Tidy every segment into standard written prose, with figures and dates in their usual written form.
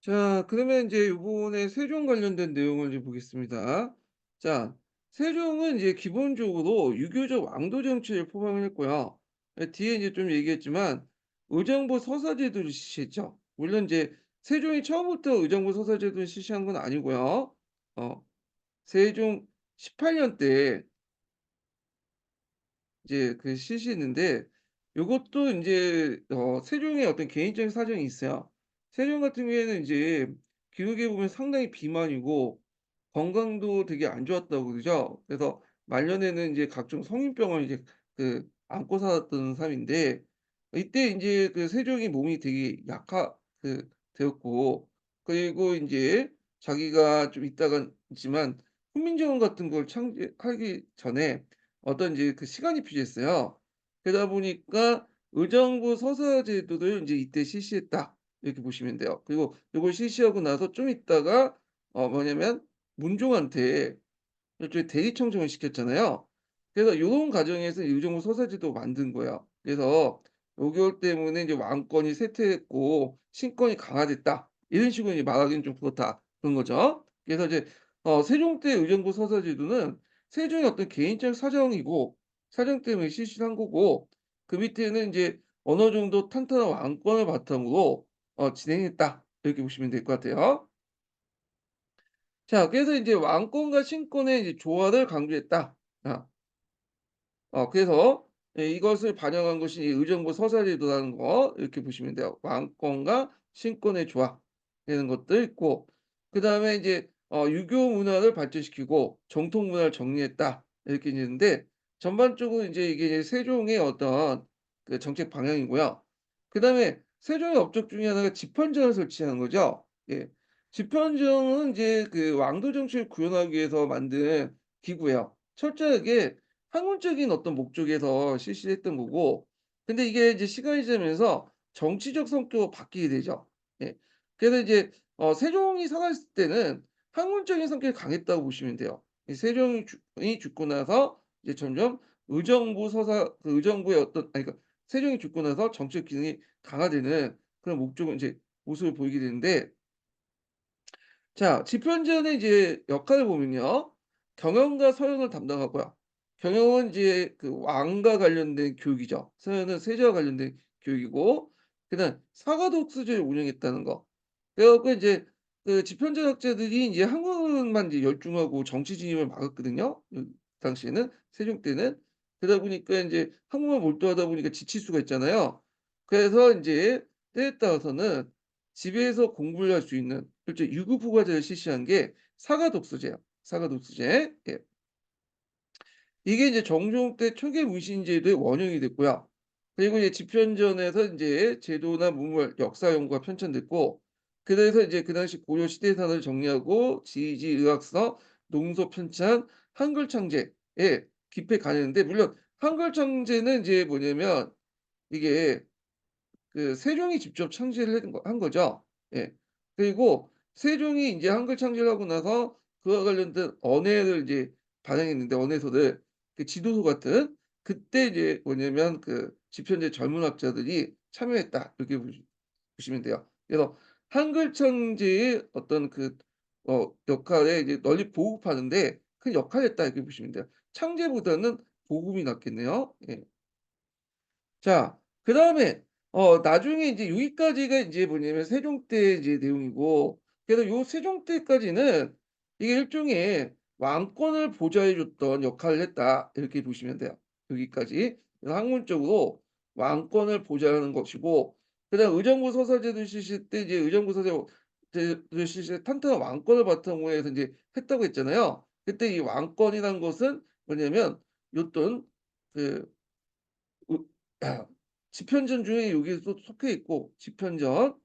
자, 그러면 이제 요번에 세종 관련된 내용을 이제 보겠습니다. 자, 세종은 이제 기본적으로 유교적 왕도 정치를 포방을 했고요. 뒤에 이제 좀 얘기했지만 의정부 서사제도를 실시했죠. 물론 이제 세종이 처음부터 의정부 서사제도를 실시한 건 아니고요. 어, 세종 18년 때 이제 그 실시했는데 요것도 인제 세종의 어떤 개인적인 사정이 있어요. 세종 같은 경우에는 이제 기록에 보면 상당히 비만이고 건강도 되게 안 좋았다고 그러죠. 그래서 말년에는 이제 각종 성인병을 이제 안고 살았던 사람인데 이때 인제 그 세종이 몸이 되게 되었고 그리고 인제 자기가 좀 있다가 있지만 훈민정음 같은 걸 창제하기 전에 어떤 이제 그 시간이 필요했어요. 그러다 보니까 의정부 서사제도를 인제 이때 실시했다. 이렇게 보시면 돼요. 그리고 요걸 실시하고 나서 좀 있다가 뭐냐면 문종한테 일종의 대리청정을 시켰잖아요. 그래서 요런 과정에서 의정부 서사제도 만든 거예요. 그래서 요것 때문에 이제 왕권이 쇠퇴했고 신권이 강화됐다. 이런 식으로 이제 말하기는 좀 그렇다. 그런 거죠. 그래서 이제 세종 때 의정부 서사제도는 세종의 어떤 개인적 사정이고 사정 때문에 실시를 한 거고 그 밑에는 인제 어느 정도 탄탄한 왕권을 바탕으로 진행했다. 이렇게 보시면 될 것 같아요. 자, 그래서 인제 왕권과 신권의 이제 조화를 강조했다. 아. 그래서 이것을 반영한 것이 의정부 서사제도라는 거 이렇게 보시면 돼요. 왕권과 신권의 조화 되는 것도 있고 그다음에 이제 유교 문화를 발전시키고 정통 문화를 정리했다. 이렇게 있는데 전반적으로 인제 이게 이제 세종의 어떤 그 정책 방향이고요. 그다음에 세종의 업적 중에 하나가 집현전을 설치하는 거죠. 예. 집현전은 인제 그 왕도 정치를 구현하기 위해서 만든 기구예요. 철저하게 학문적인 어떤 목적에서 실시했던 거고 근데 이게 이제 시간이 지나면서 정치적 성격으로 바뀌게 되죠. 예. 그래서 이제 세종이 살아있을 때는 학문적인 성격이 강했다고 보시면 돼요. 이 세종이 죽고 나서 이제 점점 의정부의 어떤 아니 그러니까 세종이 죽고 나서 정치적 기능이 강화되는 그런 목적을 인제 모습을 보이게 되는데 자, 집현전의 이제 역할을 보면요. 경영과 서연을 담당하고요. 경영은 이제 그 왕과 관련된 교육이죠. 서연은 세자와 관련된 교육이고 그다음 사과독수제를 운영했다는 거. 그래 갖고 이제 그 집현전 학자들이 이제 학문만 이제 열중하고 정치 진입을 막았거든요. 당시에는 세종 때는. 그러다 보니까 인제 학문만 몰두하다 보니까 지칠 수가 있잖아요. 그래서 인제 때에 따라서는 집에서 공부를 할 수 있는 그렇죠. 유급 휴가제를 실시한 게 사과 독서제예요. 사과 독서제. 예. 이게 이제 정종 때 초기 문신제도의 원형이 됐고요. 그리고 이제 집현전에서 인제 제도나 문물, 역사 연구가 편찬됐고 그래서 이제 그 당시 고려 시대사를 정리하고 지지, 의학서, 농서 편찬, 한글 창제에 깊이 관여했는데 물론 한글 창제는 이제 뭐냐면 이게 그 세종이 직접 창제를 한 거죠. 예. 그리고 세종이 인제 한글 창제를 하고 나서 그와 관련된 언해를 이제 발행했는데 언해서를 그 지도서 같은 그때 이제 뭐냐면 그 집현대 젊은 학자들이 참여했다. 이렇게 보시면 돼요. 그래서 한글 창제의 어떤 역할에 이제 널리 보급하는 데 큰 역할을 했다. 이렇게 보시면 돼요. 창제보다는 보급이 낫겠네요. 예. 자, 그다음에 나중에 인제 여기까지가 인제 뭐냐면 세종 때 이제 내용이고 그래서 요 세종 때까지는 이게 일종의 왕권을 보좌해 줬던 역할을 했다. 이렇게 보시면 돼요. 여기까지. 그래서 학문적으로 왕권을 보좌하는 것이고 그다음 의정부 서사제도 실시 때 이제 의정부 서사제도 실시에 탄탄한 왕권을 바탕으로 해서 인제 했다고 했잖아요. 그때 이 왕권이란 것은 뭐냐면 요떤 그 의 집현전 중에 여기에 또 속해 있고 집현전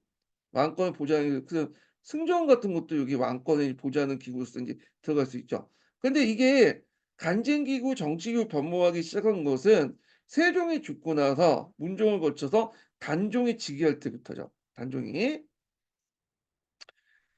왕권을 보장하는 그 승정 같은 것도 여기 왕권을 보좌하는 기구로서 인제 들어갈 수 있죠. 근데 이게 간쟁기구, 정치기구 변모하기 시작한 것은 세종이 죽고 나서 문종을 거쳐서 단종이 즉위할 때부터죠, 단종이.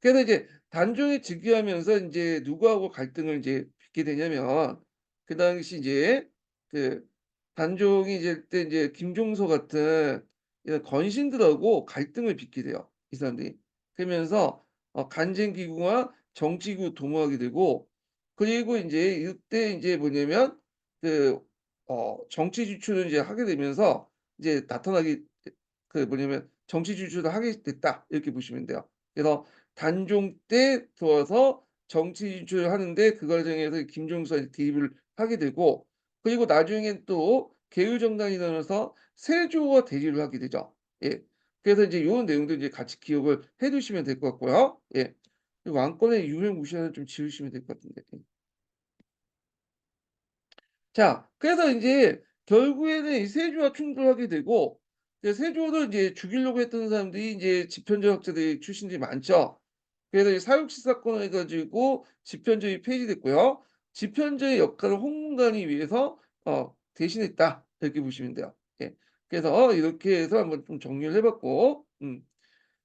그래서 이제 단종이 즉위하면서 인제 누구하고 갈등을 인제 빚게 되냐면 그 당시 이제 그 단종이 이제 때 인제 김종서 같은 이런 건신들하고 갈등을 빚게 돼요, 이 사람들이. 그러면서 간쟁 기구와 정치기구 도모하게 되고, 그리고 인제 이때 인제 뭐냐면 그 정치 지출을 이제 하게 되면서 이제 나타나기 그 뭐냐면 '정치 지출을 하게 됐다.' 이렇게 보시면 돼요. 그래서 단종 때 들어서 정치 지출을 하는데 그 과정에서 김종수가 개입을 하게 되고, 그리고 나중엔 또 개유정당이 일어나서 세조와 대립을 하게 되죠. 예. 그래서 이제 요런 내용도 이제 같이 기억을 해 두시면 될 것 같고요. 예. 이 왕권의 유명무실을 좀 지우시면 될 것 같은데. 예. 자, 그래서 인제 결국에는 이 세조와 충돌하게 되고, 이제 세조를 인제 죽이려고 했던 사람들이 인제 집현전 학자들이 출신들이 많죠. 그래서 이 사육시 사건을 해 가지고 집현전이 폐지됐고요. 집현전의 역할을 홍문관이 위해서 대신했다, 이렇게 보시면 돼요. 예. 그래서 이렇게 해서 한번 좀 정리를 해 봤고,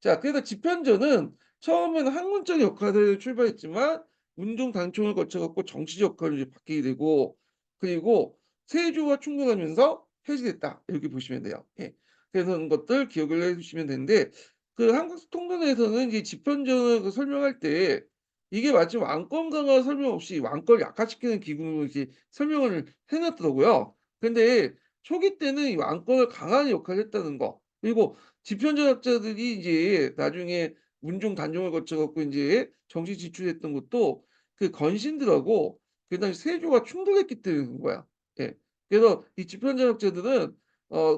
자, 그래서 집현전은 처음에는 학문적 역할을 출발했지만 문종 단총을 거쳐 갖고 정치적 역할로 이제 바뀌게 되고, 그리고 세조와 충돌하면서 폐지됐다, 이렇게 보시면 돼요. 예. 그래서 그런 것들 기억을 해 주시면 되는데, 그 한국 통전에서는 이제 집현전을 설명할 때 이게 마치 왕권 강화 설명 없이 왕권을 약화시키는 기구로 이렇게 설명을 해 놨더라고요. 근데 초기 때는 이 왕권을 강화하는 역할을 했다는 거, 그리고 집현전학자들이 이제 나중에 문종 단종을 거쳐 갖고 인제 정시 지출했던 것도 그 건신들하고 그 당시 세조가 충돌했기 때문에 그런 거야. 예. 그래서 이 집현전학자들은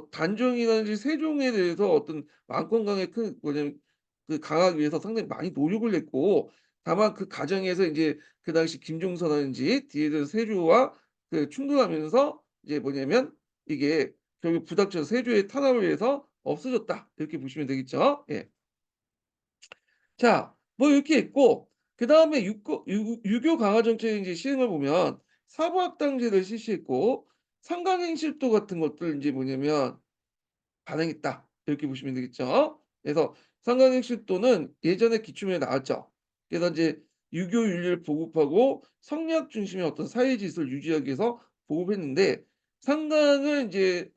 단종이라든지 세종에 대해서 어떤 왕권 강에 큰 뭐냐면 그 강하기 위해서 상당히 많이 노력을 했고, 다만 그 과정에서 인제 그 당시 김종서라든지 뒤에 이어서 세조와 그 충돌하면서 이제 뭐냐면 이게 결국 부닥쳐서 세조의 탄압을 위해서 없어졌다, 이렇게 보시면 되겠죠. 예. 자, 뭐 이렇게 있고, 그다음에 유교 강화 정책의 이제 시행을 보면 사부학당제를 실시했고, 상강행실도 같은 것들 인제 뭐냐면 발행했다, 이렇게 보시면 되겠죠. 그래서 상강행실도는 예전에 기출문에 나왔죠. 그래서 인제 유교 윤리를 보급하고 성리학 중심의 어떤 사회 질서를 유지하기 위해서 보급했는데, 상강을 인제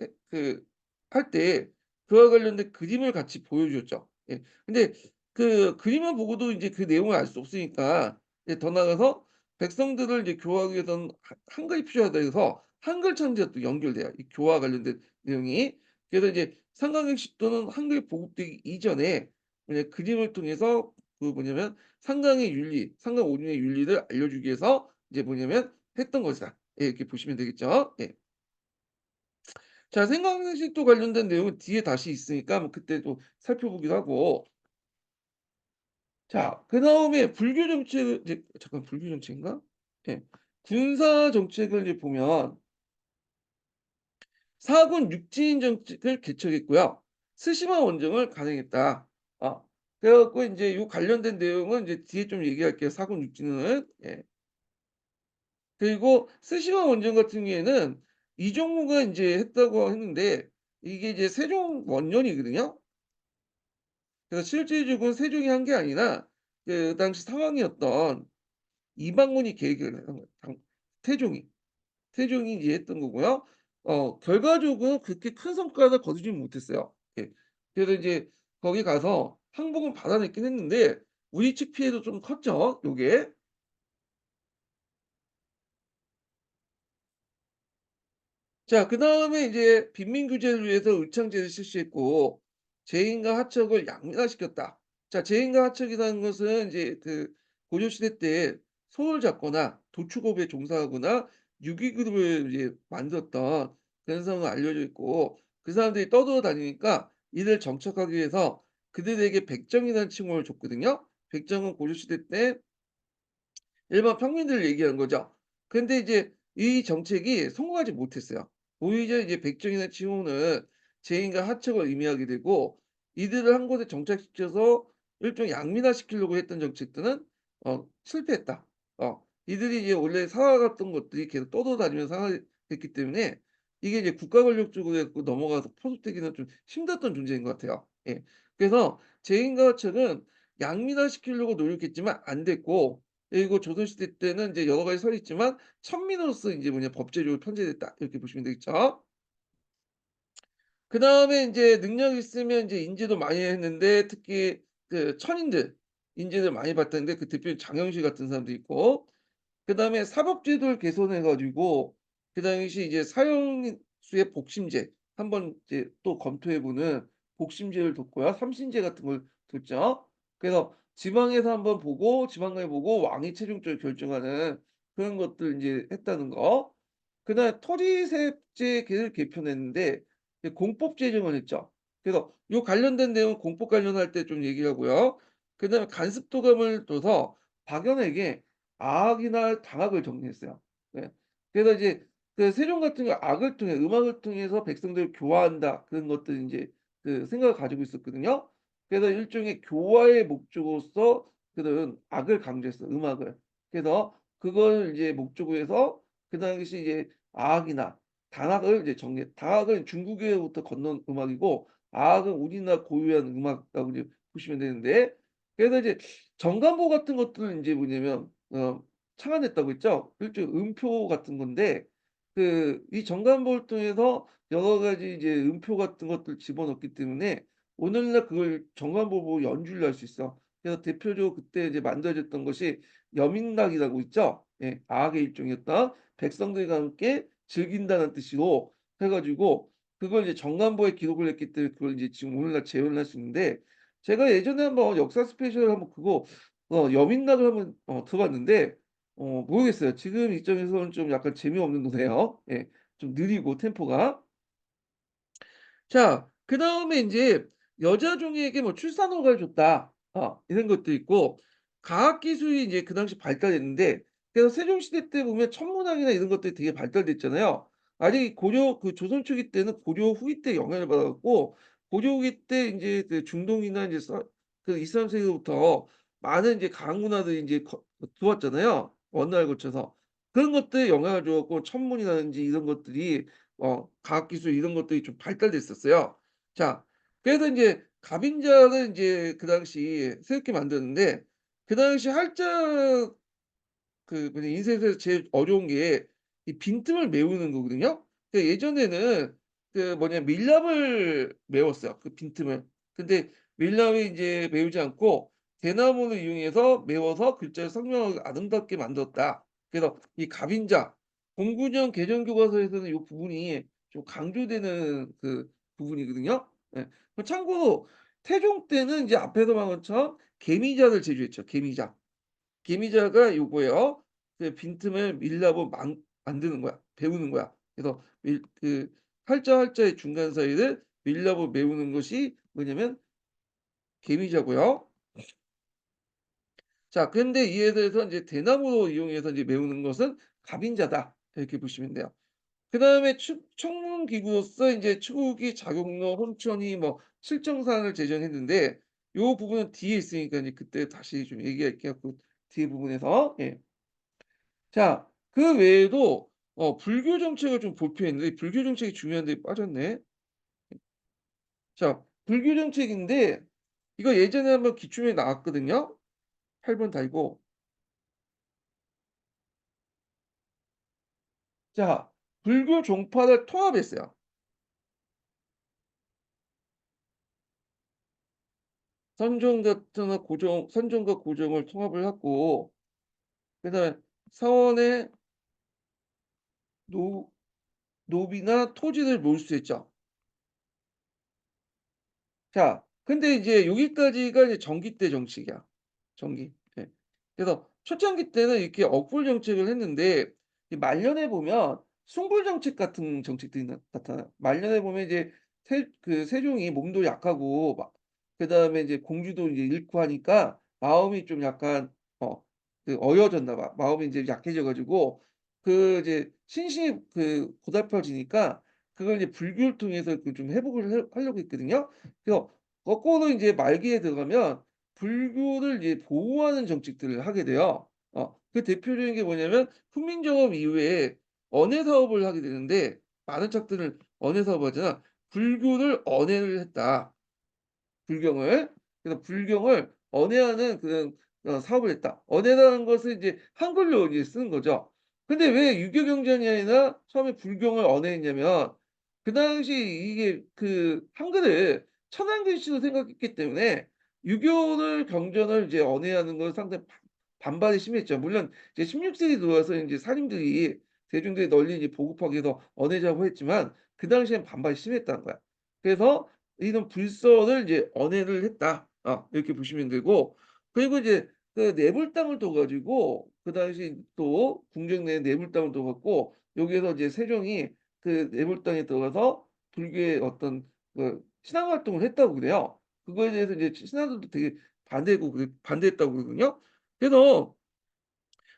할 때 그와 관련된 그림을 같이 보여줬죠. 예. 근데 그 그림을 보고도 인제 그 내용을 알 수 없으니까 이제 더 나아가서 백성들을 이제 교화하기 위해서는 한글이 필요하다 해서 한글 천지와 또 연결돼요, 이 교화와 관련된 내용이. 그래서 이제 상강행식도는 한글이 보급되기 이전에 뭐냐 그림을 통해서 그 뭐냐면 상강의 윤리, 상강 오륜의 윤리를 알려주기 위해서 이제 뭐냐면 했던 것이다. 예, 이렇게 보시면 되겠죠. 예. 자, 상강행식도 관련된 내용은 뒤에 다시 있으니까 뭐 그때 또 살펴보기로 하고, 자, 그다음에 불교 정책을 이제 잠깐, 불교 정책인가? 예. 군사 정책을 이제 보면 사군 육지인 정책을 개척했고요. 스시마 원정을 간행했다. 그래 갖고 인제 요 관련된 내용은 이제 뒤에 좀 얘기할게요, 사군 육지는. 예. 그리고 스시마 원정 같은 경우에는 이종무가 인제 했다고 했는데 이게 이제 세종 원년이거든요. 그래서 실질적으로 세종이 한 게 아니라 그 당시 상황이었던 이방문이 계획을 한 거예요. 태종이. 태종이 이제 했던 거고요. 결과적으로 그렇게 큰 성과를 거두지는 못했어요. 예. 그래서 이제 거기 가서 항복은 받아냈긴 했는데 우리 측 피해도 좀 컸죠, 요게. 자, 그다음에 이제 빈민 규제를 위해서 의창제를 실시했고, 재인과 하척을 양면화시켰다. 자, 재인과 하척이라는 것은 이제 그 고려 시대 때 소를 잡거나 도축업에 종사하거나 유기그룹을 이제 만들었던 그런 사람으로 알려져 있고, 그 사람들이 떠돌아다니니까 이를 정착하기 위해서 그들에게 백정이라는 칭호를 줬거든요. 백정은 고려 시대 때 일반 평민들을 얘기하는 거죠. 근데 이제 이 정책이 성공하지 못했어요. 오히려 이제 백정이나 칭호는 재인과 하척을 의미하게 되고, 이들을 한 곳에 정착시켜서 일종의 양민화시키려고 했던 정책들은 실패했다. 이들이 이제 원래 살아갔던 것들이 계속 떠돌아다니면서 살아했기 때문에 이게 이제 국가 권력 쪽으로 해 갖고 넘어가서 포섭되기는 좀 힘들었던 존재인 것 같아요. 예. 그래서 재인과 하척은 양민화시키려고 노력했지만 안 됐고, 그리고 조선시대 때는 이제 여러 가지 설이 있지만 천민으로서 인제 뭐냐 법제적으로 편제됐다, 이렇게 보시면 되겠죠. 그다음에 인제 능력이 있으면 인제 인지도 많이 했는데 특히 그 천인들 인재들 많이 봤다는데 그 대표 장영실 같은 사람도 있고 그다음에 사법제도를 개선해 가지고 그 당시 이제 사형수의 복심제 한번 이제 또 검토해 보는 복심제를 뒀고요. 삼신제 같은 걸 뒀죠. 그래서 지방에서 한번 보고 지방에 보고 왕이 최종적으로 결정하는 그런 것들 인제 했다는 거. 그다음에 토지세법제를 개편했는데 이제 공법 제정을 했죠. 그래서 요 관련된 내용은 공법 관련할 때 좀 얘기하고요. 그다음에 간습도감을 둬서 박연에게 악이나 당악을 정리했어요. 네. 그래서 이제 그 세종 같은 경우 악을 통해 음악을 통해서 백성들을 교화한다 그런 것들 인제 그 생각을 가지고 있었거든요. 그래서 일종의 교화의 목적으로서 그런 악을 강조했어요, 음악을. 그래서 그걸 이제 목적으로 해서 그 당시 이제 악이나 단악을 이제 당악은 중국에로부터 건너온 음악이고 악은 우리나라 고유한 음악이라고 이제 보시면 되는데 그래서 이제 정간보 같은 것들은 인제 뭐냐면 창안했다고 했죠. 일종의 음표 같은 건데 그 이 정간보를 통해서 여러 가지 이제 음표 같은 것들을 집어넣기 때문에 오늘날 그걸 정간보 보고 연주를 할 수 있어. 그래서 대표적으로 그때 이제 만들어졌던 것이 여민락이라고 있죠. 예. 악의 일종이었다. 백성들과 함께 즐긴다는 뜻으로 해 가지고 그걸 이제 정간보에 기록을 했기 때문에 그걸 이제 지금 오늘날 재현을 할 수 있는데 제가 예전에 한번 역사 스페셜 한번 그거 여민락을 한번 들어 봤는데 모르겠어요. 지금 입장에서는 좀 약간 재미없는 노래예요. 예. 좀 느리고 템포가. 자 그다음에 인제 여자 종에게 뭐 출산허가를 줬다. 이런 것도 있고 과학 기술이 이제 그 당시 발달했는데 그래서 세종시대 때 보면 천문학이나 이런 것들이 되게 발달됐잖아요. 아직 고려 그 조선 초기 때는 고려 후기 때 영향을 받아 갖고 고려 후기 때 인제 그 중동이나 이제 그 이슬람 세계로부터 많은 이제 과학 문화들이 인제 들어왔잖아요, 원나라를 거쳐서. 그런 것들에 영향을 줘 갖고 천문이라든지 이런 것들이 과학 기술 이런 것들이 좀 발달됐었어요. 자 그래서 인제 갑인자를 인제 그 당시 새롭게 만들었는데 그 당시 활자 그 뭐냐 인쇄소에서 제일 어려운 게 이 빈틈을 메우는 거거든요. 예전에는 그 뭐냐 밀랍을 메웠어요, 그 빈틈을. 근데 밀랍을 인제 메우지 않고 대나무를 이용해서 메워서 글자를 선명하고 아름답게 만들었다. 그래서 이 갑인자 공군형 개정 교과서에서는 요 부분이 좀 강조되는 그 부분이거든요. 예. 참고로 태종 때는 이제 앞에서 말한 것처럼 개미자를 제조했죠, 개미자. 개미자가 요거예요. 그 빈틈을 밀라고 만드는 거야. 배우는 거야. 그래서 그 활자의 중간 사이를 밀라고 메우는 것이 뭐냐면 개미자고요. 자 근데 이에 대해서 인제 대나무로 이용해서 이제 메우는 것은 갑인자다. 이렇게 보시면 돼요. 그다음에 청문기구로서 인제 추구기, 작용로, 혼천이 뭐 실정사항을 제정했는데 요 부분은 뒤에 있으니까 이제 그때 다시 좀 얘기할게요. 그 뒤에 부분에서. 예. 자 그 외에도 불교 정책을 좀 볼표했는데 불교 정책이 중요한 데 빠졌네. 자 불교 정책인데 이거 예전에 한번 기출문제 나왔거든요. 8번 달고. 자 불교 종파를 통합했어요. 선종 같은 고정 선종과 고정을 통합을 하고 그다음에 사원의 노 노비나 토지를 모을 수 있죠. 자 근데 이제 여기까지가 이제 전기 때 정책이야. 전기. 예. 그래서 초창기 때는 이렇게 억불 정책을 했는데 이 말년에 보면 숭불 정책 같은 정책들이 나타나요. 말년에 보면 이제 세종이 몸도 약하고 막 그다음에 이제 공주도 이제 잃고 하니까 마음이 좀 약간 어 어여졌나 봐. 마음이 인제 약해져 가지고 그 이제 신신이 고달퍼지니까 그걸 이제 불교를 통해서 그 좀 회복을 하려고 했거든요. 그래서 거꾸로 인제 말기에 들어가면 불교를 이제 보호하는 정책들을 하게 돼요. 그 대표적인 게 뭐냐면 훈민정음 이후에 언해 사업을 하게 되는데 많은 책들을 언해 사업을 하잖아. 불교를 언해를 했다. 불경을. 그래서 불경을 언해하는 그런 사업을 했다. 언해라는 것을 이제 한글로 이제 쓰는 거죠. 근데 왜 유교 경전이 아니라 처음에 불경을 언해했냐면 그 당시 이게 그 한글을 천한 글씨로 생각했기 때문에 유교를 경전을 이제 언해하는 건 상당히 반발이 심했죠. 물론 이제 16 세기 들어와서 인제 사림들이 대중들에 널리 이제 보급하기 위해서 언해자고 했지만 그 당시엔 반발이 심했다는 거야. 그래서 이런 불서를 이제 언해를 했다. 이렇게 보시면 되고, 그리고 이제 그 뇌물당을 둬 가지고 그 당시 또 궁정 내에 뇌물당을 둬 갖고 여기에서 이제 세종이 그 뇌물당에 들어가서 불교의 어떤 그 신앙 활동을 했다고 그래요. 그거에 대해서 이제 신하들도 되게 반대했다고 그러거든요. 그래서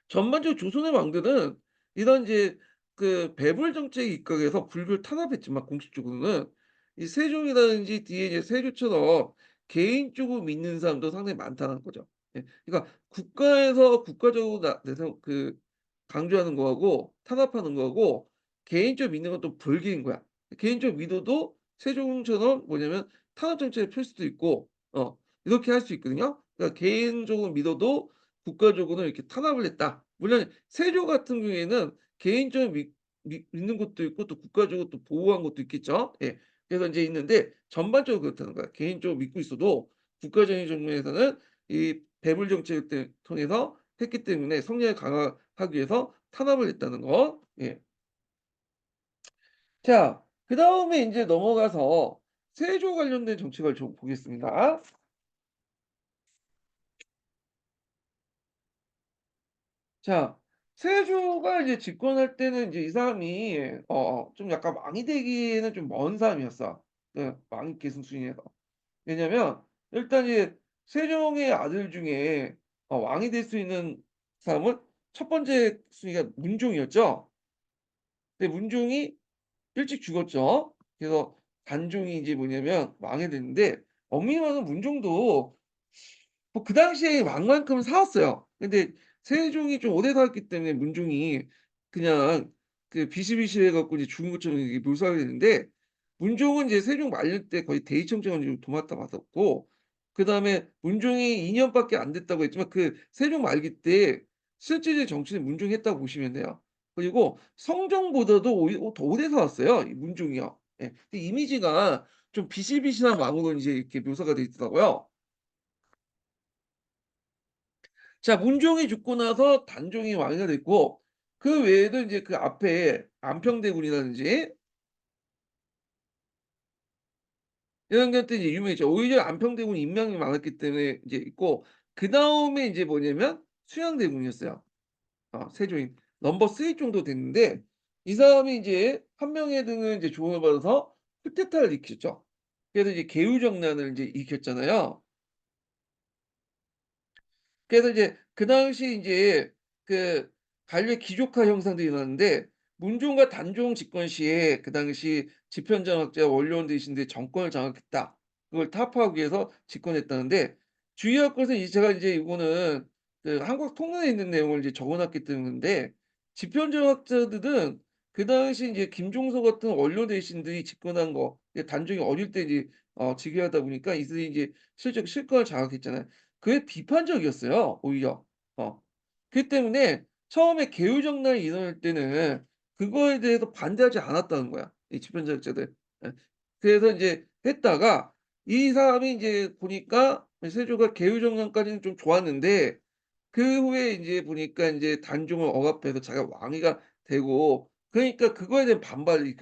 전반적으로 조선의 왕들은 이런 이제 그 배불 정책에 입각해서 불교를 탄압했지만 공식적으로는 이 세종이라든지 뒤에 이제 세조처럼 개인적으로 믿는 사람도 상당히 많다는 거죠. 예. 그러니까 국가에서 국가적으로 나 내세워 강조하는 거하고 탄압하는 거하고 개인적으로 믿는 건 또 별개인 거야. 개인적으로 믿어도 세종처럼 뭐냐면 탄압 정책을 펼 수도 있고 이렇게 할 수 있거든요. 그러니까 개인적으로 믿어도 국가적으로는 이렇게 탄압을 했다. 물론 세조 같은 경우에는 개인적으로 믿는 것도 있고 또 국가적으로 또 보호한 것도 있겠죠. 예. 그래서 인제 있는데 전반적으로 그렇다는 거야. 개인적으로 믿고 있어도 국가적인 측면에서는 이 배불 정책을 통해서 했기 때문에 성리를 강화하기 위해서 탄압을 했다는 거. 예. 자, 그다음에 인제 넘어가서 세조 관련된 정책을 좀 보겠습니다. 자, 세조가 이제 집권할 때는 이제 이 사람이 좀 약간 왕이 되기에는 좀 먼 사람이었어. 그 왕위 계승 순위에서. 왜냐면 일단 이제 세종의 아들 중에 왕이 될 수 있는 사람은 첫 번째 순위가 문종이었죠. 근데 문종이 일찍 죽었죠. 그래서 단종이 이제 뭐냐면 왕이 됐는데, 엄밀히 말하면 문종도 뭐 그 당시에 왕만큼은 살았어요. 근데 세종이 좀 오래 살았기 때문에 문종이 그냥 그 비실비실해 갖고 이제 죽은 것처럼 이렇게 묘사가 되는데, 문종은 이제 세종 말년 때 거의 대이청정을 좀 도맡아 받았고, 그다음에 문종이 2 년밖에 안 됐다고 했지만 그 세종 말기 때 실질적인 정치는 문종이 했다고 보시면 돼요. 그리고 성종보다도 오히 더 오래 살았어요, 이 문종이요. 예. 그 이미지가 좀 비실비실한 왕으로 이제 이렇게 묘사가 돼 있더라고요. 자, 문종이 죽고 나서 단종이 왕이 됐고, 그 외에도 인제 그 앞에 안평대군이라든지 이런 것들이 이제 유명했죠. 오히려 안평대군이 인명이 많았기 때문에 이제 있고, 그다음에 인제 뭐냐면 수양대군이었어요. 세종이 넘버 3 정도 됐는데, 이 사람이 인제 한명회 등을 이제 조언을 받아서 쿠데타를 일으켰죠. 그래서 이제 개유정난을 인제 일으켰잖아요. 그래서 이제 그 당시 인제 그 관료의 기족화 형상도 일어났는데, 문종과 단종 집권 시에 그 당시 집현전학자 원로원들이신데 정권을 장악했다. 그걸 타파하기 위해서 집권했다는데, 주의할 것은 이 제가 인제 이거는 그 한국 통론에 있는 내용을 이제 적어 놨기 때문인데, 집현전학자들은 그 당시 인제 김종서 같은 원로 대신들이 집권한 거, 단종이 어릴 때 이제 즉위하다 보니까 이들이 인제 실적 실권을 장악했잖아요. 그게 비판적이었어요, 오히려. 어. 그렇기 때문에 처음에 개유정난이 일어날 때는 그거에 대해서 반대하지 않았다는 거야, 이 집현전학자들. 예. 그래서 인제 했다가 이 사람이 인제 보니까 세조가 개유정난까지는 좀 좋았는데, 그 후에 인제 보니까 인제 단종을 억압해서 자기가 왕위가 되고, 그러니까 그거에 대한 반발이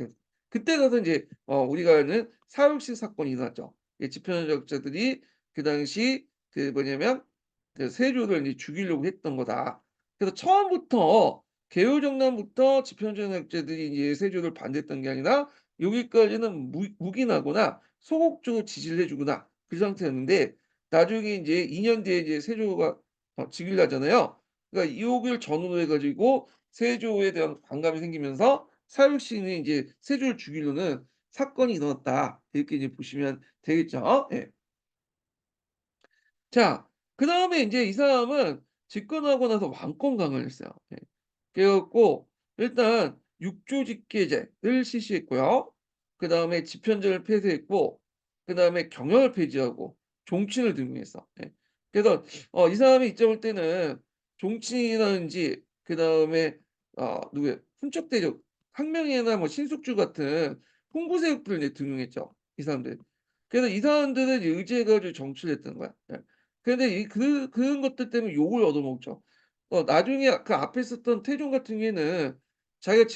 그때 가서 인제 우리가 아는 사육실 사건이 일어났죠. 이 집현전학자들이 그 당시 그 뭐냐면 그 세조를 이제 죽이려고 했던 거다. 그래서 처음부터 개유정난부터 집현전학자들이 이제 세조를 반대했던 게 아니라 여기까지는 묵인하거나 소극적으로 지지를 해 주거나 그 상태였는데, 나중에 인제 2년 뒤에 이제 세조가 즉위를 하잖아요. 그러니까 요길 전후로 해 가지고 세조에 대한 반감이 생기면서 사육신이 인제 세조를 죽이려는 사건이 일어났다. 이렇게 이제 보시면 되겠죠. 예. 자, 그다음에 인제 이 사람은 집권하고 나서 왕권 강화를 했어요. 예. 그래 갖고 일단 육조직계제를 실시했고요. 그다음에 집현전을 폐쇄했고, 그다음에 경영을 폐지하고 종친을 등용했어. 예. 그래서 이 사람이 이제 볼 때는 종친이라든지 그다음에 누구야, 훈척대적, 항명이나 뭐 신숙주 같은 홍보세력들을 이제 등용했죠, 이 사람들. 그래서 이 사람들은 이제 의지해 가지고 정치를 했던 거야. 예. 근데 그런 것들 때문에 욕을 얻어먹죠. 나중에 그 앞에 있었던 태종 같은 경우에는 자기가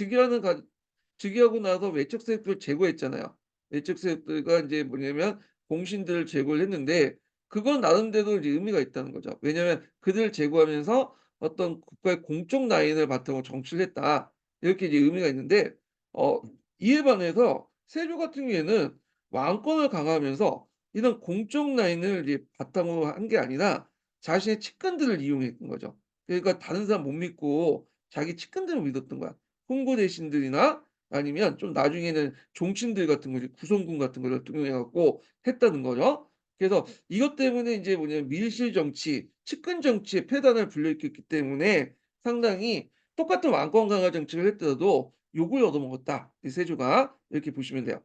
즉위하고 나서 외척 세력들을 제거했잖아요. 외척 세력들과 인제 뭐냐면 공신들을 제거를 했는데 그건 나름대로 이제 의미가 있다는 거죠. 왜냐하면 그들을 제거하면서 어떤 국가의 공적 라인을 바탕으로 정치를 했다. 이렇게 이제 의미가 있는데 어 이에 반해서 세조 같은 경우에는 왕권을 강화하면서 이런 공적 라인을 이제 바탕으로 한 게 아니라 자신의 측근들을 이용했던 거죠. 그러니까 다른 사람 못 믿고 자기 측근들을 믿었던 거야. 홍보 대신들이나 아니면 좀 나중에는 종친들 같은 거 이제 구성군 같은 거를 등용해 갖고 했다는 거죠. 그래서 이것 때문에 인제 뭐냐면 밀실 정치, 측근 정치의 폐단을 불러일으켰기 때문에 상당히 똑같은 왕권 강화 정책을 했더라도 욕을 얻어먹었다. 이 세조가. 이렇게 보시면 돼요.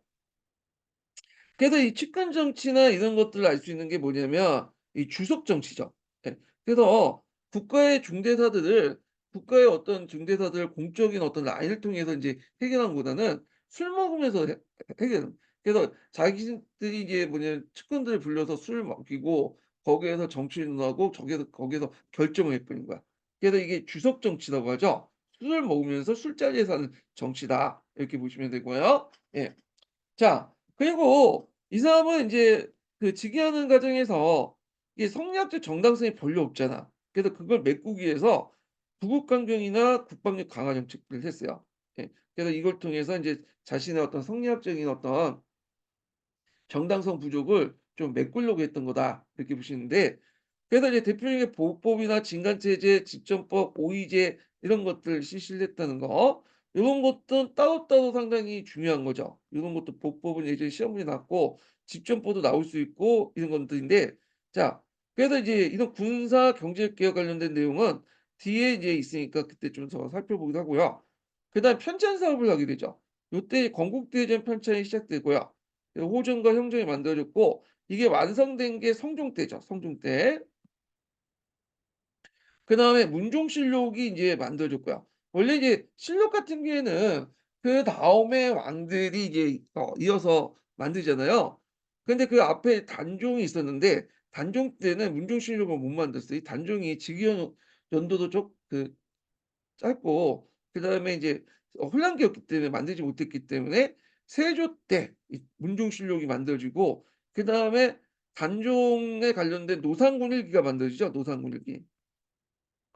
그래서 이 측근 정치나 이런 것들을 알 수 있는 게 뭐냐면 이 주석 정치죠. 예. 그래서 국가의 중대사들을 국가의 어떤 중대사들을 공적인 어떤 라인을 통해서 인제 해결하는 것보다는 술 먹으면서 해결 그래서 자기들이 이제 뭐냐면 측근들을 불러서 술을 먹이고 거기에서 정치를 하고 거기에서 결정을 해 버리는 거야. 그래서 이게 주석 정치라고 하죠. 술을 먹으면서 술자리에서 하는 정치다. 이렇게 보시면 되고요. 예. 자 그리고 이 사람은 인제 그 즉위하는 과정에서 이게 성리학적 정당성이 별로 없잖아. 그래서 그걸 메꾸기 위해서 부국 강경이나 국방력 강화 정책들을 했어요. 예. 그래서 이걸 통해서 인제 자신의 어떤 성리학적인 어떤 정당성 부족을 좀 메꾸려고 했던 거다. 이렇게 보시는데 그래서 이제 대표적인 보호법이나 진간체제, 집정법, 오이제 이런 것들 실시를 했다는 거. 요런 것들은 따로따로 상당히 중요한 거죠. 요런 것도 보법은 예전에 시험 문제 나왔고 집정법도 나올 수 있고 이런 것들인데 자 그래서 이제 이런 군사 경제 개혁 관련된 내용은 뒤에 이제 있으니까 그때 좀 더 살펴보기도 하고요. 그다음에 편찬 사업을 하게 되죠. 요때 건국대전 편찬이 시작되고요. 호정과 형정이 만들어졌고 이게 완성된 게 성종 때죠, 성종 때. 그다음에 문종실록이 인제 만들어졌고요. 원래 이제 실록 같은 경우에는 그다음에 왕들이 이제 이어서 만들잖아요. 근데 그 앞에 단종이 있었는데 단종 때는 문종실록을 못 만들었어요. 이 단종이 즉위연 연도도 짧고 그다음에 이제 혼란기였기 때문에 만들지 못했기 때문에 세조 때 이 문종실록이 만들어지고 그다음에 단종에 관련된 노상군 일기가 만들어지죠, 노상군 일기.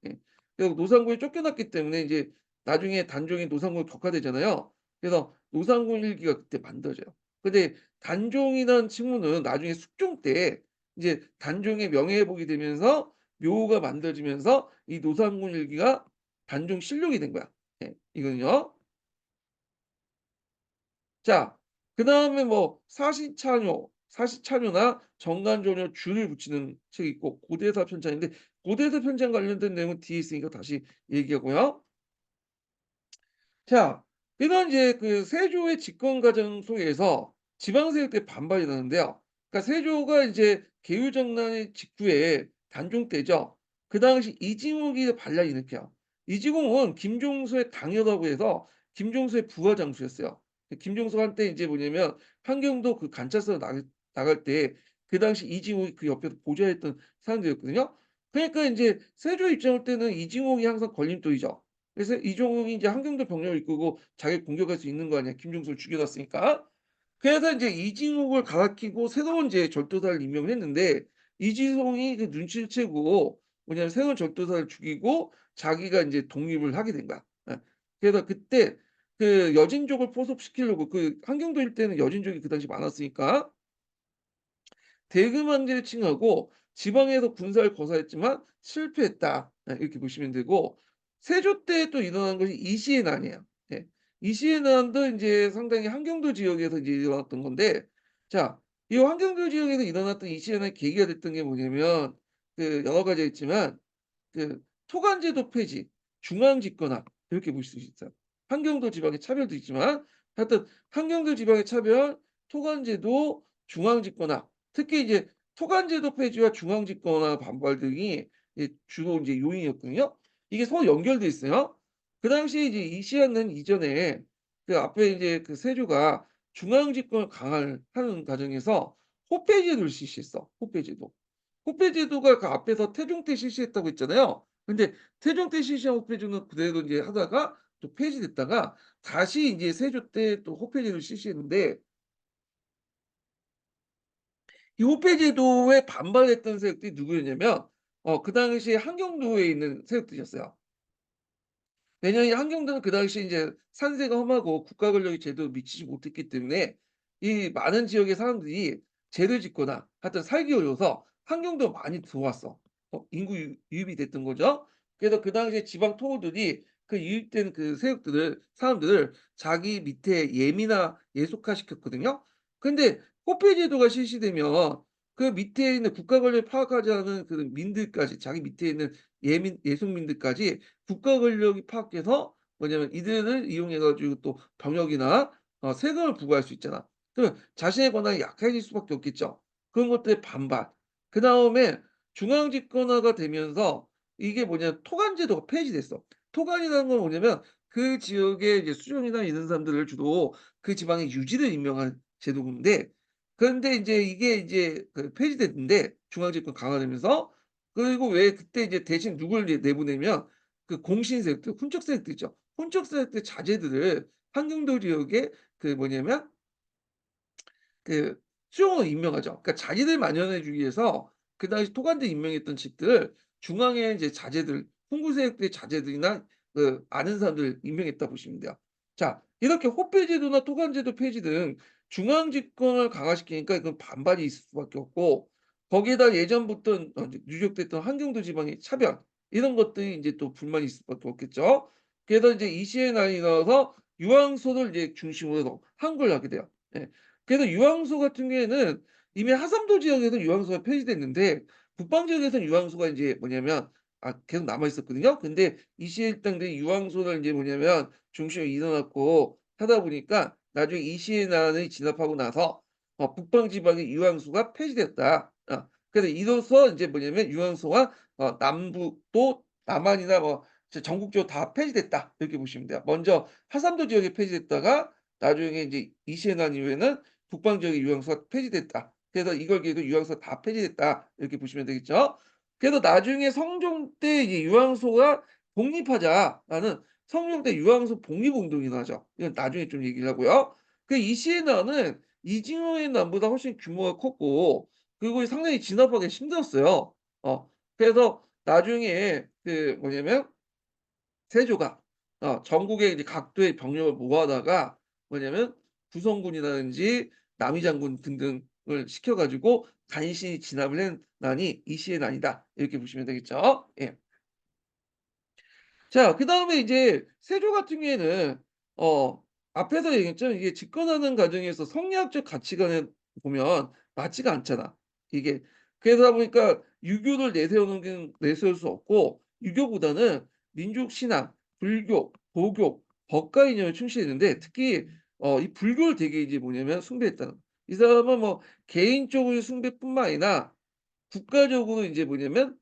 예. 그래서 노상군이 쫓겨났기 때문에 이제 나중에 단종이 노상군이 격화되잖아요. 그래서 노상군 일기가 그때 만들어져요. 근데 단종이라는 칭호는 나중에 숙종 때 이제 단종의 명예회복이 되면서 묘호가 만들어지면서 이 노상군 일기가 단종실록이 된 거야. 예. 이거는요. 자 그다음에 뭐 사시찬효나 정관조료 줄을 붙이는 책이 있고 고대사 편찬인데 고대사 편찬 관련된 내용은 뒤에 있으니까 다시 얘기하고요. 자 이런 이제 그 세조의 집권 과정 속에서 지방 세력들의 반발이 나는데요. 그러니까 세조가 이제 계유정난의 직후에 단종 때죠. 그 당시 이징욱이 반란을 일으켜요. 이징욱은 김종수의 당이라고 해서 김종수의 부하 장수였어요. 김종수가 한때 인제 뭐냐면 함경도 그 관찰사로 나갈 때 그 당시 이징욱이 그 옆에서 보좌했던 사람들이었거든요. 그러니까 인제 세조 입장할 때는 이징욱이 항상 걸림돌이죠. 그래서 이종욱이 이제 함경도 병력을 이끌고 자기를 공격할 수 있는 거 아니야, 김종수를 죽여 놨으니까. 그래서 인제 이징욱을 갈아키고 새로운 이제 절도사를 임명을 했는데 이지송이 그 눈치를 채고 뭐냐면 새로운 절도사를 죽이고 자기가 인제 독립을 하게 된 거야. 예. 그래서 그때 그 여진족을 포섭시키려고 그 함경도 일대는 여진족이 그 당시 많았으니까 대금왕제를 칭하고 지방에서 군사를 거사했지만 실패했다. 이렇게 보시면 되고 세조 때 또 일어난 것이 이시의 난이에요. 예. 이시의 난도 인제 상당히 함경도 지역에서 이제 일어났던 건데 자 이 함경도 지역에서 일어났던 이시의 난의 계기가 됐던 게 뭐냐면 그 여러 가지가 있지만 그 토간제도 폐지, 중앙집권화 이렇게 보실 수 있어요. 함경도 지방의 차별도 있지만 하여튼 함경도 지방의 차별, 토간제도, 중앙집권화 특히 이제 토간제도 폐지와 중앙집권화 반발 등이 주로 인제 요인이었거든요. 이게 서로 연결돼 있어요. 그 당시에 이제 이시야는 이전에 그 앞에 이제 그 세조가 중앙집권을 강화를 하는 과정에서 호페제도를 실시했어. 호페제도. 호페제도가 그 앞에서 태종 때 실시했다고 했잖아요. 근데 태종 때 실시한 호페제도는 그대로 이제 하다가 또 폐지됐다가 다시 인제 세조 때 또 호페제도를 실시했는데 이 호페제도에 반발했던 세력들이 누구였냐면 그 당시에 한경도에 있는 세력들이었어요. 왜냐하면 이 한경도는 그 당시에 인제 산세가 험하고 국가 권력이 제대로 미치지 못했기 때문에 이 많은 지역의 사람들이 죄를 짓거나 하여튼 살기 어려워서 한경도로 많이 들어왔어. 인구 유입이 됐던 거죠. 그래서 그 당시에 지방 토호들이 그 유입된 그 세력들을 사람들을 자기 밑에 예미나 예속화시켰거든요. 근데 호페 제도가 실시되면 그 밑에 있는 국가 권력을 파악하지 않은 그 민들까지 자기 밑에 있는 예속민들까지 국가 권력이 파악해서 뭐냐면 이들을 이용해 가지고 또 병역이나 세금을 부과할 수 있잖아. 그러면 자신의 권한이 약해질 수밖에 없겠죠. 그런 것들의 반발. 그다음에 중앙 집권화가 되면서 이게 뭐냐면 토간 제도가 폐지됐어. 토간이라는 건 뭐냐면 그 지역의 이제 수령이나 이런 사람들을 주로 그 지방의 유지를 임명한 제도인데 그런데 인제 이게 이제 그 폐지됐는데 중앙 집권 강화되면서 그리고 왜 그때 이제 대신 누굴 내보내면 그 공신 세력들 훈적 세력들 있죠. 훈적 세력들 자제들을 한경도 지역에 그 뭐냐면 그 수용을 임명하죠. 그러니까 자기들 만연해 주기 위해서 그 당시 토관들 임명했던 측들을 중앙에 이제 자제들 훈구 세력들의 자제들이나 그 아는 사람들 임명했다 보시면 돼요. 자 이렇게 호패 제도나 토관 제도 폐지 등 중앙 집권을 강화시키니까 이건 반발이 있을 수밖에 없고 거기에다 예전부터 이제 누적됐던 한경도 지방의 차별 이런 것들이 인제 또 불만이 있을 수밖에 없겠죠. 그래서 이제 이 시에 난이 나서 유황소를 이제 중심으로 항거를 하게 돼요. 예. 그래서 유황소 같은 경우에는 이미 하삼도 지역에서 유황소가 폐지됐는데 북방 지역에서는 유황소가 인제 뭐냐면 계속 남아 있었거든요. 근데 이시에 일당들이 유황소를 인제 뭐냐면 중심으로 이뤄 갖고 하다 보니까 나중에 이시에난이 진압하고 나서 북방 지방의 유황소가 폐지됐다. 그래서 이로써 인제 뭐냐면 유황소가 남북도 남한이나 뭐 전국적으로 다 폐지됐다. 이렇게 보시면 돼요. 먼저 하삼도 지역이 폐지됐다가 나중에 인제 이시에난 이후에는 북방 지역의 유황소가 폐지됐다. 그래서 이걸 계기로 유황소가 다 폐지됐다. 이렇게 보시면 되겠죠. 그래서 나중에 성종 때 이제 유황소가 독립하자라는 성종 때 유황소 독립운동이 나죠. 이건 나중에 좀 얘기를 하고요. 그 이시에난은 이징호의 난보다 훨씬 규모가 컸고 그리고 상당히 진압하기 힘들었어요. 그래서 나중에 그 뭐냐면 세조가 전국의 이제 각도의 병력을 모아다가 뭐냐면 구성군이라든지 남이장군 등등을 시켜 가지고 간신히 진압을 한 난이 이시의 난이다. 이렇게 보시면 되겠죠. 예. 자 그다음에 이제 세조 같은 경우에는 어 앞에서 얘기했죠. 이게 집권하는 과정에서 성리학적 가치관을 보면 맞지가 않잖아. 이게 그러다 보니까 유교를 내세울 수 없고 유교보다는 민족 신앙, 불교, 도교, 법가 이념에 충실했는데 특히 이 불교를 되게 이제 뭐냐면 숭배했다는 이 사람은 뭐 개인적인 숭배뿐만 아니라 국가적으로 인제 뭐냐면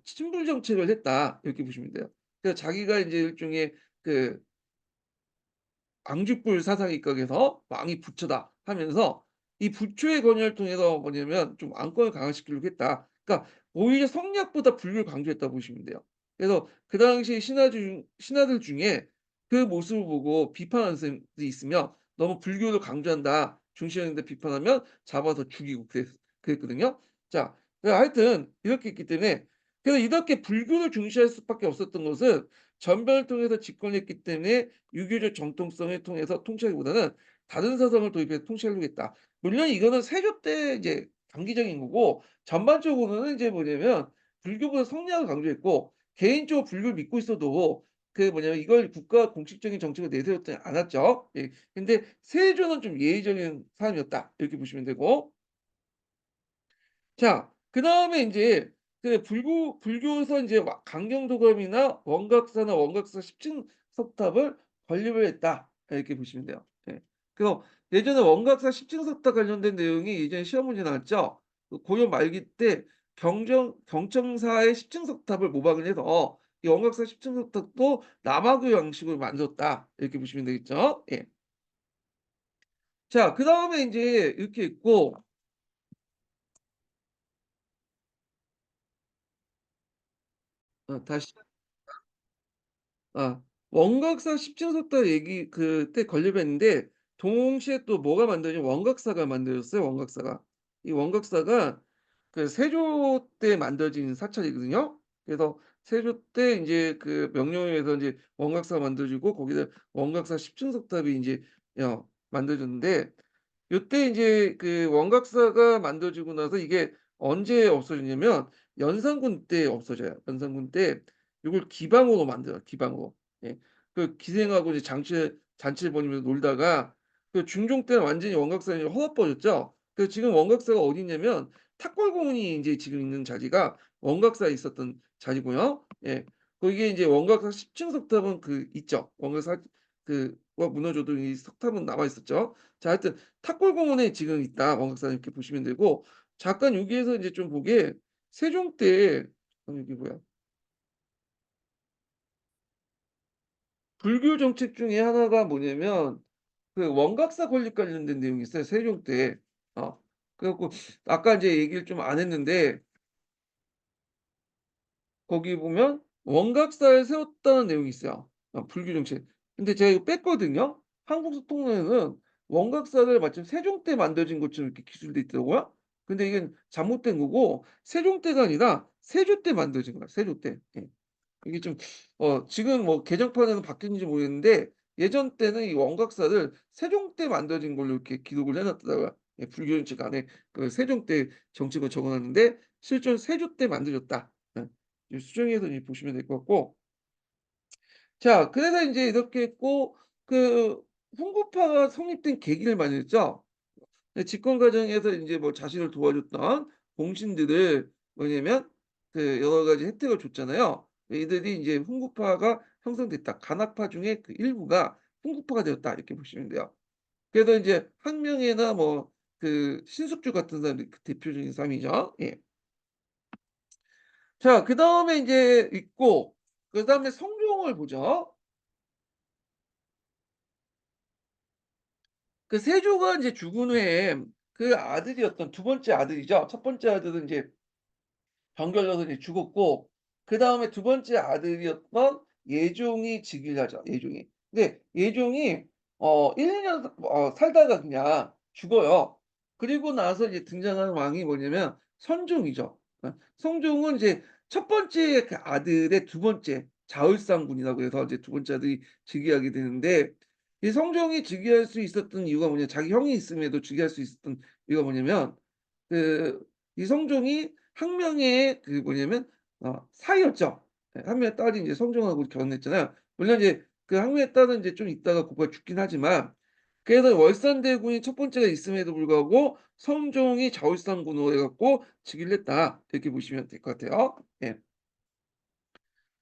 친불 정책을 했다. 이렇게 보시면 돼요. 그래서 자기가 인제 일종의 그 앙주불 사상에 입각해서 "왕이 부처다." 하면서 이 부처의 권위를 통해서 뭐냐면 좀 왕권을 강화시키려고 했다. 그러니까 오히려 성리학보다 불교를 강조했다고 보시면 돼요. 그래서 그 당시 신하들 중에 그 모습을 보고 비판하는 사람들이 있으면 "너무 불교를 강조한다." 중시하는데 비판하면 잡아서 죽이고 그랬거든요. 자 하여튼 이렇게 했기 때문에 그래서 이렇게 불교를 중시할 수밖에 없었던 것은 전변을 통해서 집권했기 때문에 유교적 정통성을 통해서 통치하기보다는 다른 사상을 도입해서 통치하려고 했다. 물론 이거는 세조 때 이제 단기적인 거고 전반적으로는 이제 뭐냐면 불교보다 성리학을 강조했고 개인적으로 불교를 믿고 있어도 그 뭐냐면 이걸 국가 공식적인 정책으로 내세웠지 않았죠. 예. 근데 세조는 좀 예의적인 사람이었다. 이렇게 보시면 되고 자 그다음에 인제 그 불교에서 인제 강경도감이나 원각사나 원각사 10층 석탑을 건립을 했다. 이렇게 보시면 돼요. 예. 그래서 예전에 원각사 10층 석탑 관련된 내용이 예전에 시험 문제 나왔죠. 그 고려 말기 때 경청사의 10층 석탑을 모방을 해서 이 원각사 10층 석탑도 남아교 양식으로 만들었다. 이렇게 보시면 되겠죠. 예. 자 그다음에 인제 이렇게 있고 다시 원각사 십진석달 얘기 그때 건립했는데 동시에 또 뭐가 만들어진 원각사가 만들어졌어요, 원각사가. 이 원각사가 그 세조 때 만들어진 사찰이거든요. 그래서 세조 때 인제 그 명령에 의해서 인제 원각사가 만들어지고 거기다 원각사 십진석탑이 인제 만들어졌는데 요때 인제 그 원각사가 만들어지고 나서 이게 언제 없어졌냐면 연산군 때 없어져요. 연산군 때 요걸 기방으로 만들어요, 기방으로. 예. 그 기생하고 이제 잔치를 벌이면서 놀다가 그 중종 때는 완전히 원각사가 이제 헐어버렸죠. 그래서 지금 원각사가 어디 있냐면 탑골공원이 인제 지금 있는 자리가 원각사에 있었던 자리고요. 예. 거기에 인제 원각사 10층 석탑은 그 있죠. 원각사 그가 무너져도 이 석탑은 남아 있었죠. 자 하여튼 탑골공원에 지금 있다. 원각사 이렇게 보시면 되고 잠깐 여기에서 인제 좀 보게 세종 때 여기 뭐야 불교 정책 중에 하나가 뭐냐면 그 원각사 건립 관련된 내용이 있어요, 세종 때. 어 그래 갖고 아까 인제 얘기를 좀 안 했는데 거기 보면 원각사를 세웠다는 내용이 있어요, 불교 정책. 근데 제가 이거 뺐거든요. 한국서통론에는 원각사를 마침 세종 때 만들어진 것처럼 이렇게 기술돼 있더라고요. 근데 이게 잘못된 거고 세종 때가 아니라 세조 때 만들어진 거야, 세조 때. 예. 이게 좀 지금 뭐 개정판에는 바뀌었는지 모르겠는데 예전 때는 이 원각사를 세종 때 만들어진 걸로 이렇게 기록을 해 놨더라고요. 예 불교 정책 안에 그 세종 때 정책을 적어 놨는데 실제로 세조 때 만들어졌다. 예. 이 수정해서 이제 보시면 될 것 같고 자 그래서 인제 이렇게 했고 그 훈구파가 성립된 계기를 말했죠. 네 집권 과정에서 인제 뭐 자신을 도와줬던 공신들을 뭐냐면 그 여러 가지 혜택을 줬잖아요. 이들이 인제 훈구파가 형성됐다. 간학파 중에 그 일부가 훈구파가 되었다 이렇게 보시면 돼요. 그래서 인제 항명회나 뭐 그 신숙주 같은 사람들이 그 대표적인 사람이죠. 예. 자 그다음에 인제 있고 그다음에 성종을 보죠. 그 세조가 인제 죽은 후에 그 아들이었던 두 번째 아들이죠. 첫 번째 아들은 인제 병결로서 이제 죽었고 그다음에 두 번째 아들이었던 예종이 즉위를 하죠, 예종이. 근데 예종이 1-2년 살다가 그냥 죽어요. 그리고 나서 이제 등장하는 왕이 뭐냐면 선종이죠. 성종은 이제 첫 번째 그 아들의 두 번째 자을상군이라고 해서 이제 두 번째 아들이 즉위하게 되는데 이 성종이 즉위할 수 있었던 이유가 뭐냐 자기 형이 있음에도 즉위할 수 있었던 이유가 뭐냐면 그 이성종이 항명회의 그 뭐냐면 사이였죠. 예 항명의 딸이 인제 성종하고 결혼했잖아요. 물론 이제 그 항명의 딸은 인제 좀 있다가 고가 죽긴 하지만 그래서 월산대군이 첫 번째가 있음에도 불구하고 성종이 좌울상군으로 해 갖고 즉위를 했다. 이렇게 보시면 될 것 같아요. 예.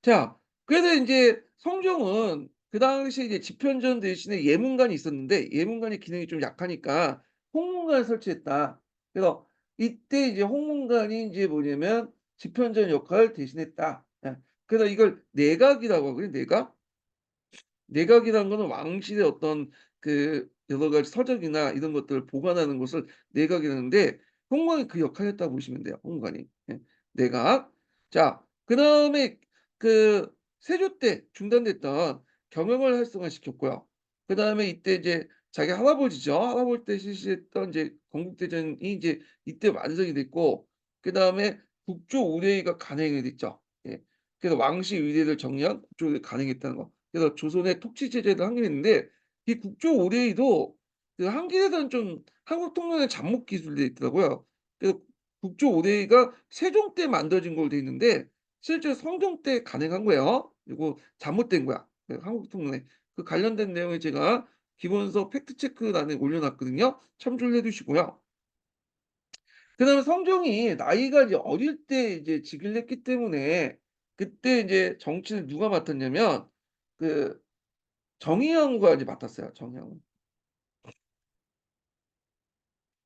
자 그래서 인제 성종은 그 당시에 이제 집현전 대신에 예문관이 있었는데 예문관의 기능이 좀 약하니까 홍문관을 설치했다. 그래서 이때 이제 홍문관이 인제 뭐냐면 집현전 역할을 대신했다. 예. 그래서 이걸 내각이라고 하거든요, 내각. 내각이라는 거는 왕실의 어떤 그 여러 가지 서적이나 이런 것들을 보관하는 것을 내각이라는데 홍관이 그 역할을 했다고 보시면 돼요, 홍관이. 예. 내각. 자 그다음에 그 세조 때 중단됐던 경영을 활성화시켰고요. 그다음에 이때 이제 자기 할아버지죠. 할아버지 때 실시했던 이제 건국대전이 이제 이때 완성이 됐고 그다음에 국조 의례가 간행이 됐죠. 예. 그래서 왕실 의례를 정리한 국조 의례가 간행했다는 거. 그래서 조선의 통치 제재를 항일했는데 이 국조 의례도 그 항일에서는 좀 한국 통일의 잡목 기술이 돼 있더라고요. 그래서 국조 의례가 세종 때 만들어진 걸로 돼 있는데 실제 성종 때 간행한 거예요. 그리고 잘못된 거야. 그 한국 통론에. 그 관련된 내용을 제가 기본서 팩트 체크란에 올려 놨거든요. 참조를 해 두시고요. 그다음에 성종이 나이가 이제 어릴 때 이제 즉위를 했기 때문에 그때 이제 정치를 누가 맡았냐면 그 정의연구가 이제 맡았어요, 정의연구.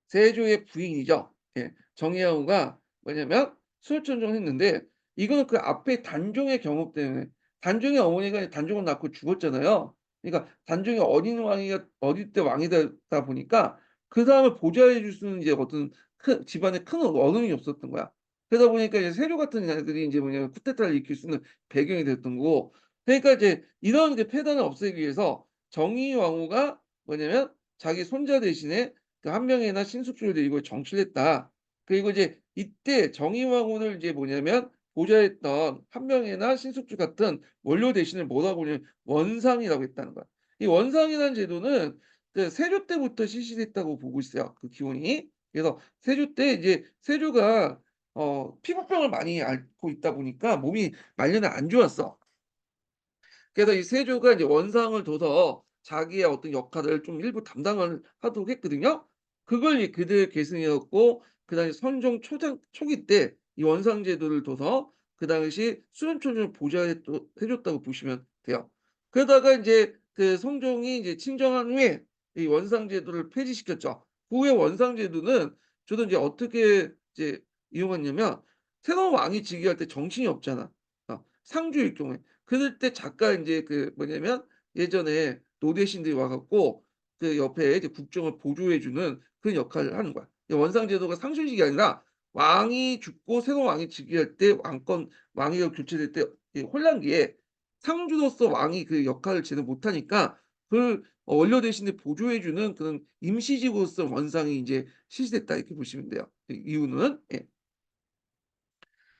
세조의 부인이죠. 예. 정의연구가 뭐냐면 수호천정을 했는데 이거는 그 앞에 단종의 경우 때문에 단종의 어머니가 단종을 낳고 죽었잖아요. 그러니까 단종이 어린 왕이가 어릴 때 왕이 되다 보니까 그 사람을 보좌해 줄 수는 이제 어떤 큰 집안에 큰 어른이 없었던 거야. 그러다 보니까 이제 세조 같은 애들이 인제 뭐냐면 쿠데타를 일으킬 수 있는 배경이 됐던 거고, 그러니까 이제 이런 그 폐단을 없애기 위해서 정의 왕후가 뭐냐면 자기 손자 대신에 그 한 명이나 신숙주를 데리고 정치를 했다. 그리고 이제 이때 정의 왕후를 이제 뭐냐면 보좌했던 한 명이나 신숙주 같은 원료 대신을 뭐라고 하냐면 원상이라고 했다는 거야. 이 원상이라는 제도는 그 세조 때부터 실시됐다고 보고 있어요, 그 기원이. 그래서 세조 때 이제 세조가 피부병을 많이 앓고 있다 보니까 몸이 말년에 안 좋았어. 그래서 이 세조가 이제 원상을 둬서 자기의 어떤 역할을 좀 일부 담당을 하도록 했거든요. 그걸 이 그들 계승이었고, 그 당시 선종 초장 초기 때 이 원상 제도를 둬서 그 당시 수렴초를 보좌해 또 해 줬다고 보시면 돼요. 그러다가 인제 그 성종이 이제 친정한 후에 이 원상 제도를 폐지시켰죠. 그 후에 원상 제도는 주로 인제 어떻게 이제 이용했냐면, 새로운 왕이 즉위할 때 정신이 없잖아, 상주일 경우에. 그럴 때 잠깐 인제 그 뭐냐면 예전에 노대신들이 와 갖고 그 옆에 이제 국정을 보조해 주는 그런 역할을 하는 거야. 이 원상 제도가 상술식이 아니라 왕이 죽고 새로운 왕이 즉위할 때 왕권 왕위가 교체될 때 이 혼란기에 상주로서 왕이 그 역할을 제대로 못하니까 그걸 원로 대신에 보조해 주는 그런 임시직으로서 원상이 인제 실시됐다, 이렇게 보시면 돼요. 이 이유는. 예.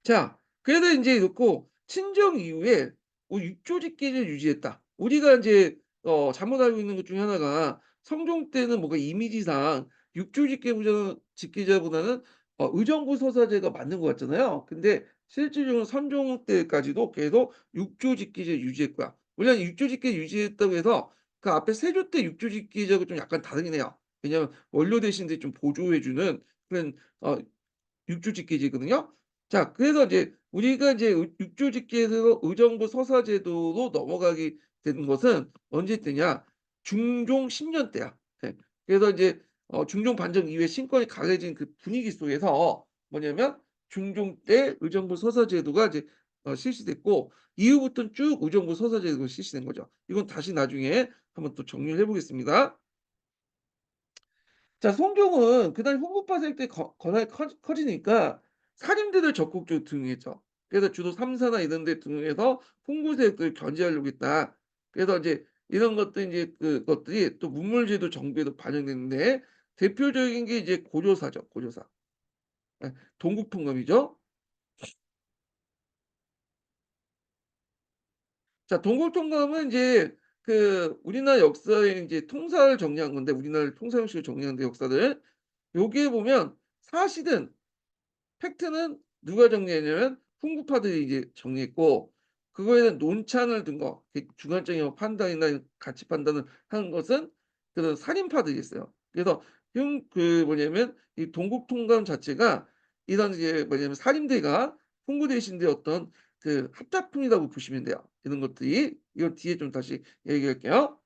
자, 그래서 인제 이렇고 친정 이후에 육조직계를 유지했다. 우리가 인제 잘못 알고 있는 것 중에 하나가 성종 때는 뭔가 이미지상 직계자보다는 의정부 서사제가 맞는 것 같잖아요. 근데 실질적으로 선종 때까지도 계속 육조직계제를 유지했고요. 물론 육조직계 유지했다고 해서 그 앞에 세조 때 육조직계제하고 좀 약간 다르긴 해요. 왜냐하면 원로 대신들이 좀 보조해 주는 그런 어 육조직계제거든요. 자, 그래서 이제 우리가 이제 육조직계에서 의정부 서사제도로 넘어가게 된 것은 언제 때냐? 중종 10년 때야. 예. 그래서 이제 중종 반정 이후에 신권이 강해진 그 분위기 속에서 뭐냐면 중종 때 의정부 서사제도가 이제 실시됐고, 이후부터는 쭉 의정부 서사제도가 실시된 거죠. 이건 다시 나중에 한번 또 정리를 해 보겠습니다. 자, 송종은 그다음에 홍보파 세력 때 권한이 커지니까 사림들을 적극적으로 등용했죠. 그래서 주로 삼사나 이런 데 등용해서 홍보 세력들을 견제하려고 했다. 그래서 이제 이런 것들 인제 그것들이 또 문물제도 정비에도 반영됐는데, 대표적인 게 이제 고조사죠, 고조사. 예. 동국통감이죠. 자, 동국통감은 인제 그 우리나라 역사의 인제 통사를 정리한 건데, 우리나라의 통사 형식을 정리한 데 역사를. 여기에 보면 사실은 팩트는 누가 정리했냐면 훈구파들이 이제 정리했고, 그거에 대한 논찬을 든 거, 주관적인 판단이나 가치 판단을 한 것은 그런 살인파들이 있어요. 그래서 뭐냐면 이 동국통감 자체가 이런 이제 뭐냐면 살인대가 훈구 대신들의 어떤 그 합작품이라고 보시면 돼요. 이런 것들이. 이건 뒤에 좀 다시 얘기할게요.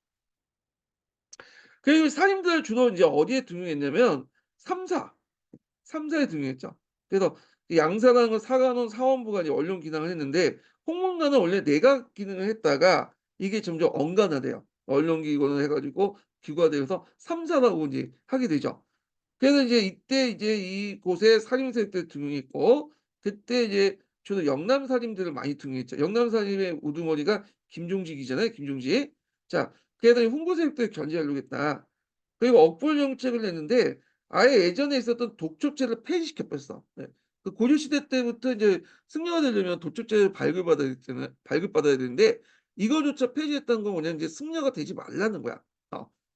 그리고 살인들 주로 인제 어디에 등용했냐면 삼사. 3 사에 등용했죠. 그래서 이 양사관과 사관원 사원부가 이제 언론 기능을 했는데, 홍문관은 원래 내각 기능을 했다가 이게 점점 언관화돼요. 언론 기관을 해 가지고 기관화되어서 3 사라고 이제 하게 되죠. 그래서 이제 이때 이제 이곳에 살림세력들이 등용했고, 그때 이제 주로 영남 살림들을 많이 등용했죠. 영남 살림의 우두머리가 김종직이잖아요, 김종직. 자, 그래서 이 홍보 세력들을 견제하려고 했다. 그리고 억불 정책을 냈는데 아예 예전에 있었던 독촉제를 폐지시켜 버렸어. 네. 그 고려 시대 때부터 인제 승려가 되려면 독촉제를 발급받아야 되는데, 이거조차 폐지했다는 건 뭐냐면 이제 승려가 되지 말라는 거야.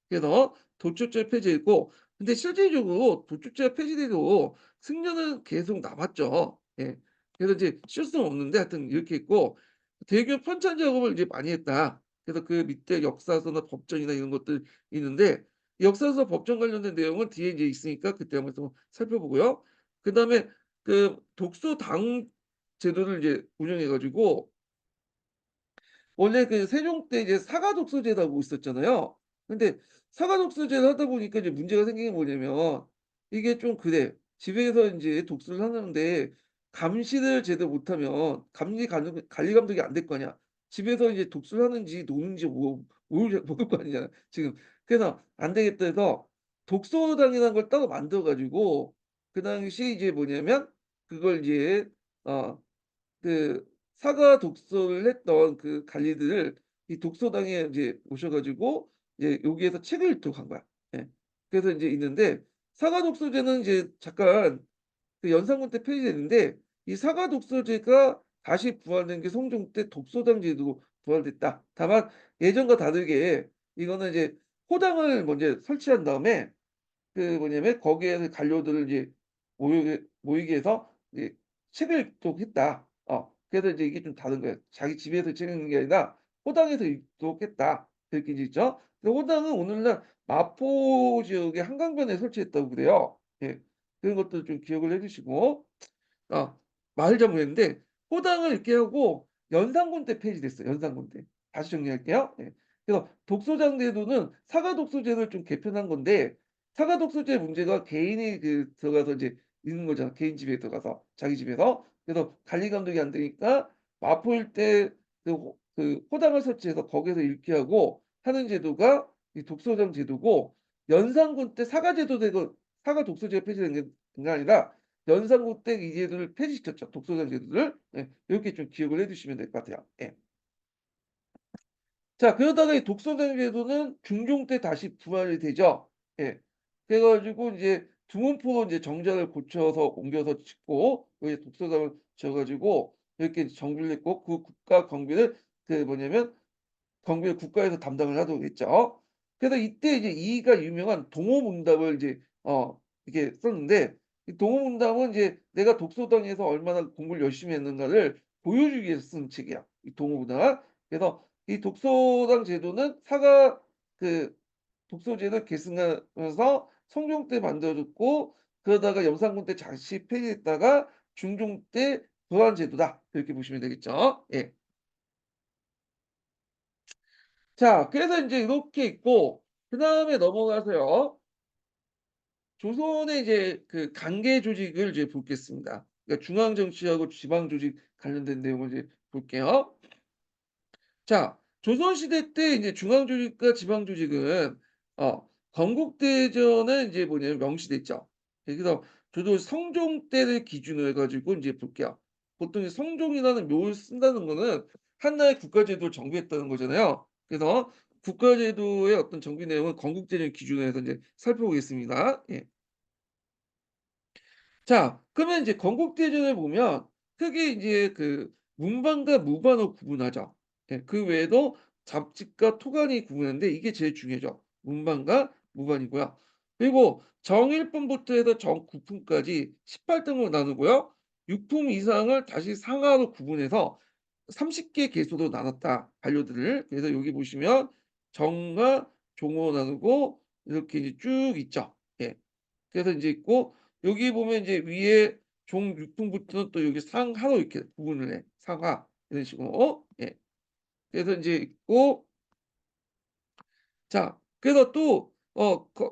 그래서 독촉제를 폐지했고, 근데 실질적으로 독촉제가 폐지돼도 승려는 계속 남았죠. 예. 그래서 이제 실수는 없는데 하여튼 이렇게 했고, 대규모 편찬 작업을 이제 많이 했다. 그래서 그 밑에 역사서나 법전이나 이런 것들 있는데, 역사서 법정 관련된 내용은 뒤에 이제 있으니까 그때 한번 좀 살펴보고요. 그다음에 그 독서당 제도를 이제 운영해 가지고, 원래 그 세종 때 이제 사가 독서제라고 있었잖아요. 근데 사가 독서제를 하다 보니까 이제 문제가 생긴 게 뭐냐면, 이게 좀 그래. 집에서 인제 독서를 하는데 감시를 제대로 못하면 관리 감독이 안 될 거 아니야. 집에서 이제 독서를 하는지 노는지 모를 거 아니잖아 지금. 그래서 안 되겠다 해서 독서당이라는 걸 따로 만들어 가지고 그 당시 이제 뭐냐면 그걸 이제 어 그 사과 독서를 했던 그 관리들을 이 독서당에 이제 오셔 가지고 이제 여기에서 책을 읽도록 한 거야. 예. 그래서 인제 있는데 사과 독서제는 이제 잠깐 그 연산군 때 폐지됐는데 이 사과 독서제가 다시 부활된 게 성종 때 독서당 제도로 부활됐다. 다만 예전과 다르게 이거는 이제 호당을 먼저 설치한 다음에 그 뭐냐면 거기에 그 관료들을 이제 모이게 해서 이제 책을 읽도록 했다. 그래서 이제 이게 좀 다른 거예요. 자기 집에서 책 읽는 게 아니라 호당에서 읽도록 했다. 그렇게 이제 있죠. 근데 호당은 오늘날 마포 지역의 한강변에 설치했다고 그래요. 예. 그런 것도 좀 기억을 해 주시고 아 말을 잘못했는데 호당을 이렇게 하고 연산군 때 폐지됐어요, 연산군 때. 다시 정리할게요. 예. 그래서 독소장 제도는 사과 독소제를 좀 개편한 건데 사과 독소제 문제가 개인이 그 들어가서 이제 있는 거잖아, 개인 집에 들어가서 자기 집에서. 그래서 관리 감독이 안 되니까 마포 일대 그 호당을 설치해서 거기에서 읽게 하고 하는 제도가 이 독소장 제도고 연산군 때 사과 제도 되고 사과 독소제가 폐지된 게 아니라 연산군 때 이 제도를 폐지시켰죠. 독소장 제도를. 예. 요렇게 좀 기억을 해 두시면 될 것 같아요. 예. 자 그러다가 이 독서당 제도는 중종 때 다시 부활이 되죠. 예. 그래 가지고 인제 두문포로 인제 정자를 고쳐서 옮겨서 짓고 여기에 독서당을 지어 가지고 이렇게 정비를 했고 그 국가 경비를 그 뭐냐면 경비를 국가에서 담당을 하도록 했죠. 그래서 이때 이제 이가 유명한 동호문답을 이제 이렇게 썼는데 이 동호문답은 이제 내가 독서당에서 얼마나 공부를 열심히 했는가를 보여주기 위해서 쓴 책이야, 이 동호문답. 그래서 이 독서당 제도는 사가 그 독서제를 계승하면서 성종 때 만들어졌고 그러다가 영산군 때 잠시 폐지했다가 중종 때 부활한 제도다. 이렇게 보시면 되겠죠. 예. 자 그래서 인제 이렇게 있고 그다음에 넘어가서요. 조선의 이제 그 관계 조직을 이제 보겠습니다. 그러니까 중앙 정치하고 지방 조직 관련된 내용을 이제 볼게요. 자 조선 시대 때 이제 중앙 조직과 지방 조직은 건국대전에 인제 뭐냐면 명시됐죠. 그래서 저도 성종 때를 기준으로 해 가지고 인제 볼게요. 보통 이 성종이라는 묘를 쓴다는 거는 한나라의 국가제도를 정비했다는 거잖아요. 그래서 국가제도의 어떤 정비 내용은 건국대전 기준으로 해서 인제 살펴보겠습니다. 예. 자 그러면 이제 건국대전을 보면 크게 이제 그 문반과 무반으로 구분하죠. 예 그 외에도 잡지과 토간이 구분하는데 이게 제일 중요하죠. 문반과 무반이고요. 그리고 정일품부터 해서 정구품까지 18등으로 나누고요. 육품 이상을 다시 상하로 구분해서 30개 계수로 나눴다, 반료들을. 그래서 여기 보시면 정과 종으로 나누고 이렇게 이제 쭉 있죠. 예. 그래서 인제 있고 여기 보면 이제 위에 종 육품부터는 또 여기 상하로 이렇게 구분을 해. 상하 이런 식으로. 예. 그래서 인제 있고 자 그래서 또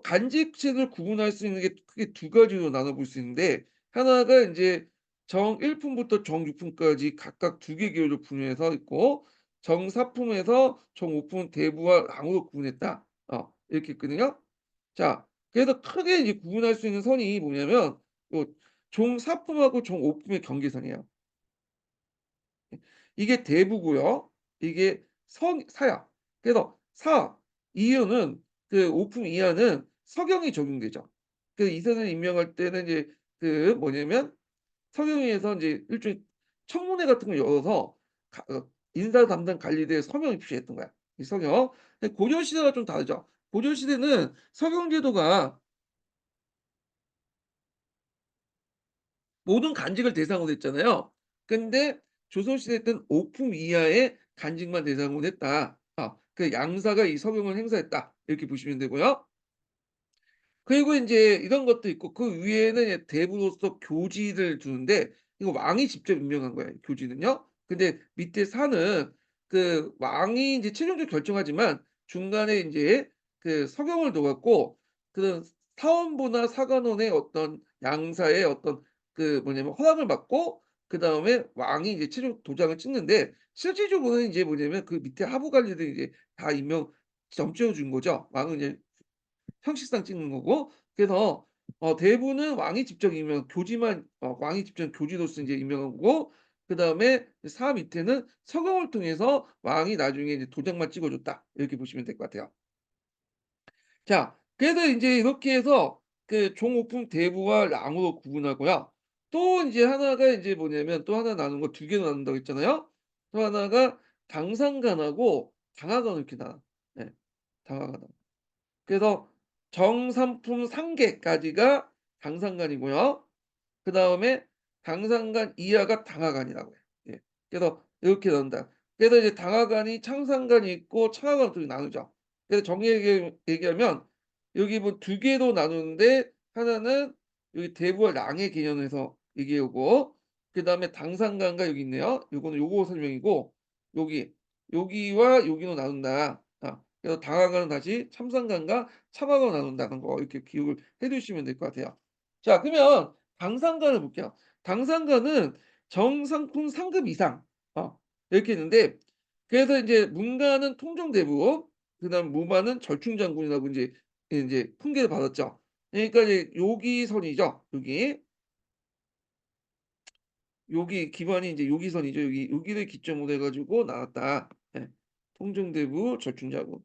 간직책을 구분할 수 있는 게 크게 두 가지로 나눠 볼 수 있는데 하나가 인제 정일품부터 정육품까지 각각 두 개 계열로 분류해서 있고 정사품에서 정오품은 대부와 랑으로 구분했다. 이렇게 있거든요. 자 그래서 크게 이제 구분할 수 있는 선이 뭐냐면 요 종사품하고 종오품의 경계선이에요. 이게 대부고요. 이게 선 사야. 그래서 사 이유는 그 오품 이하는 서경이 적용되죠. 그 이선을 임명할 때는 이제 그 뭐냐면 서경위에서 인제 일종의 청문회 같은 걸 열어서 인사 담당 관리대에 서명이 필요했던 거야, 이 서경. 근데 고려 시대와 좀 다르죠. 고려 시대는 서경 제도가 모든 간직을 대상으로 했잖아요. 근데 조선시대 때는 오품 이하의 간직만 대상으로 했다. 그 양사가 이 서경을 행사했다. 이렇게 보시면 되고요. 그리고 인제 이런 것도 있고 그 위에는 이제 대부로서 교지를 두는데 이거 왕이 직접 임명한 거예요, 교지는요. 근데 밑에 사는 그 왕이 인제 최종적으로 결정하지만 중간에 인제 그 서경을 둬 갖고 그런 사원부나 사관원의 어떤 양사의 어떤 그 뭐냐면 허락을 받고 그다음에 왕이 이제 최종 도장을 찍는데 실질적으로는 인제 뭐냐면 그 밑에 하부 관리들이 이제 다 임명 점찍어 준 거죠. 왕은 이제 형식상 찍는 거고. 그래서 대부는 왕이 직접 임명 교지만 왕이 직접 교지로서 인제 임명하고 그다음에 사 밑에는 서경을 통해서 왕이 나중에 이제 도장만 찍어 줬다. 이렇게 보시면 될 것 같아요. 자 그래서 인제 이렇게 해서 그 종오품 대부와 랑으로 구분하고요. 또 인제 하나가 인제 뭐냐면 또 하나 나눈 거 두 개로 나눈다고 했잖아요. 또 하나가 당상간하고 당하간 이렇게 나눠. 예. 당하간. 그래서 정삼품 상계까지가 당상간이고요. 그다음에 당상간 이하가 당하간이라고 해요. 예. 그래서 이렇게 나눈다. 그래서 이제 당하간이 창상간이 있고 청하간으로 또 나누죠. 그래서 얘기하면 여기 뭐 두 개로 나누는데 하나는 여기 대부와 랑의 개념에서 얘기해 오고 그다음에 당상간과 여기 있네요. 요거는 요거 설명이고 여기, 여기와 여기로 나눈다. 그래서 당하간은 다시 참상간과 참하간으로 나눈다는 거 이렇게 기억을 해 두시면 될 것 같아요. 자 그러면 당상간을 볼게요. 당상간은 정상품 상급 이상 이렇게 있는데 그래서 인제 문간은 통정대부 그다음 무만은 절충장군이라고 인제 훈계를 받았죠. 그러니까 이제 요기 선이죠. 요기. 요기 기반이 인제 요기 선이죠. 요기를 기점으로 해 가지고 나왔다. 예. 통정대부 절충자군.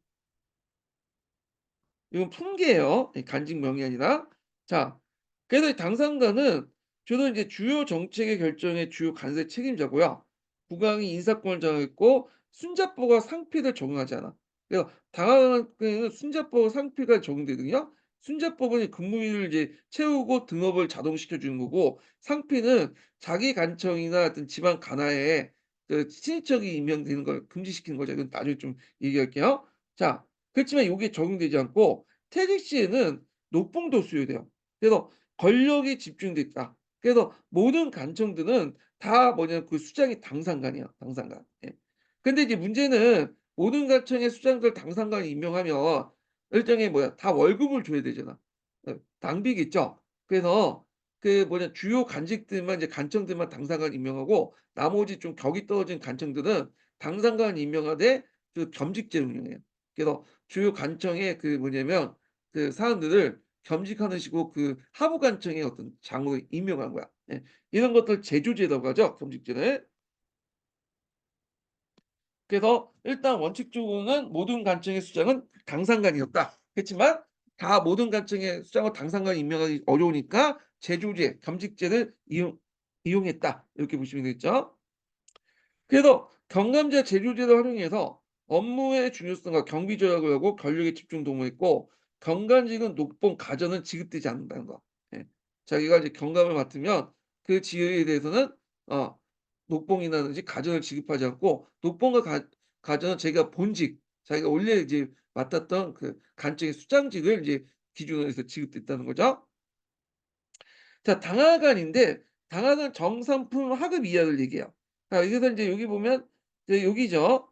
이건 풍계예요. 이 간직명이 아니라. 자 그래서 이 당상관은 주로 이제 주요 정책의 결정의 주요 간세 책임자고요. 국왕이 인사권을 정했고 순자법과 상필을 적용하지 않아. 그래서 당하관에는 순자법과 상필가 적용되거든요. 순자법은 근무일을 이제 채우고 등업을 자동시켜 주는 거고 상필은 자기 간청이나 어떤 집안 간하에 그 친인척이 임명되는 걸 금지시키는 거죠. 이건 나중에 좀 얘기할게요. 자 그렇지만 요게 적용되지 않고 퇴직 시에는 녹봉도 수여돼요. 그래서 권력이 집중돼 있다. 그래서 모든 간청들은 다 뭐냐면 그 수장이 당상관이에요, 당상관. 예. 근데 이제 문제는 모든 간청의 수장들 당상관을 임명하면 일종의 뭐야 다 월급을 줘야 되잖아. 당비겠죠. 그래서 그 뭐냐 주요 간직들만 이제 간청들만 당상관 임명하고 나머지 좀 격이 떨어진 간청들은 당상관 임명하되 그 겸직제를 운영해요. 그래서 주요 간청의 그 뭐냐면 그 사람들을 겸직하는 식으로 그 하부 간청의 어떤 장으로 임명한 거야. 예. 이런 것들 제조제라고 하죠, 겸직제를. 그래서 일단 원칙적으로는 모든 간청의 수장은 당상관이었다. 그렇지만 다 모든 간청의 수장을 당상관 임명하기 어려우니까 제조제, 겸직제를 이용했다. 이렇게 보시면 되겠죠. 그래서 경감제 제조제를 활용해서 업무의 중요성과 경비 조약을 하고 권력에 집중 도모했고 경감직은 녹봉 가전은 지급되지 않는다는 거. 예. 자기가 이제 경감을 맡으면 그 지위에 대해서는 어 녹봉이라든지 가전을 지급하지 않고 녹봉과 가전은 자기가 본직, 자기가 원래 이제 맡았던 그 간청의 수장직을 이제 기준으로 해서 지급됐다는 거죠. 자 당하관인데 당하관 정산품 하급 이하를 얘기해요. 자 여기서 인제 여기 보면 이제 여기죠.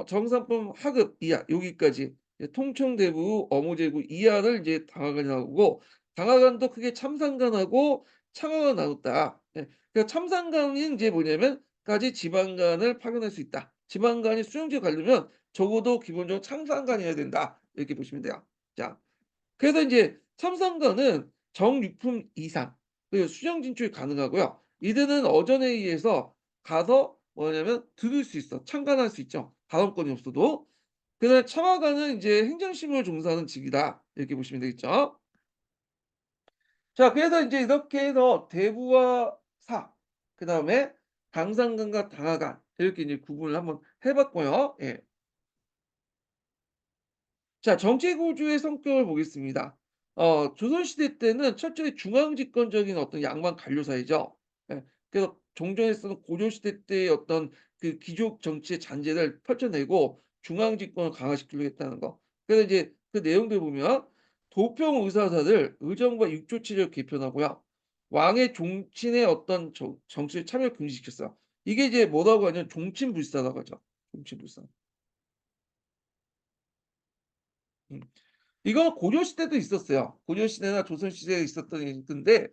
정산품 하급 이하 여기까지 이제 통청대부 업무제구 이하를 이제 당하관이라고 하고 당하관도 크게 참상관하고 창하관 나눴다. 예. 그러니까 참상관이 인제 뭐냐면 까지 지방관을 파견할 수 있다. 지방관이 수용지에 가려면 적어도 기본적으로 참상관이어야 된다. 이렇게 보시면 돼요. 자 그래서 인제 참상관은 정육품 이상 그리고 수령 진출이 가능하고요. 이들은 어전에 의해서 가서 뭐냐면 들을 수 있어. 참관할 수 있죠, 발언권이 없어도. 그다음에 참화관은 인제 행정실무를 종사하는 직이다. 이렇게 보시면 되겠죠. 자 그래서 인제 이렇게 해서 대부와 사 그다음에 당상관과 당하관 이렇게 이제 구분을 한번 해 봤고요. 예. 자 정치 구조의 성격을 보겠습니다. 조선시대 때는 철저히 중앙 집권적인 어떤 양반 관료 사회죠. 예. 그래서 종전에서는 고려시대 때의 어떤 그 귀족 정치의 잔재를 펼쳐내고 중앙 집권을 강화시키려고 했다는 거. 그래서 이제 그 내용들 보면 도평 의사사들 의정부와 육조체제를 개편하고요. 왕의 종친의 어떤 정치에 참여를 금지시켰어요. 이게 이제 뭐라고 하냐면 종친불사라고 하죠. 종친불사. 음. 이거 고려시대도 있었어요. 고려시대나 조선시대에 있었던 건데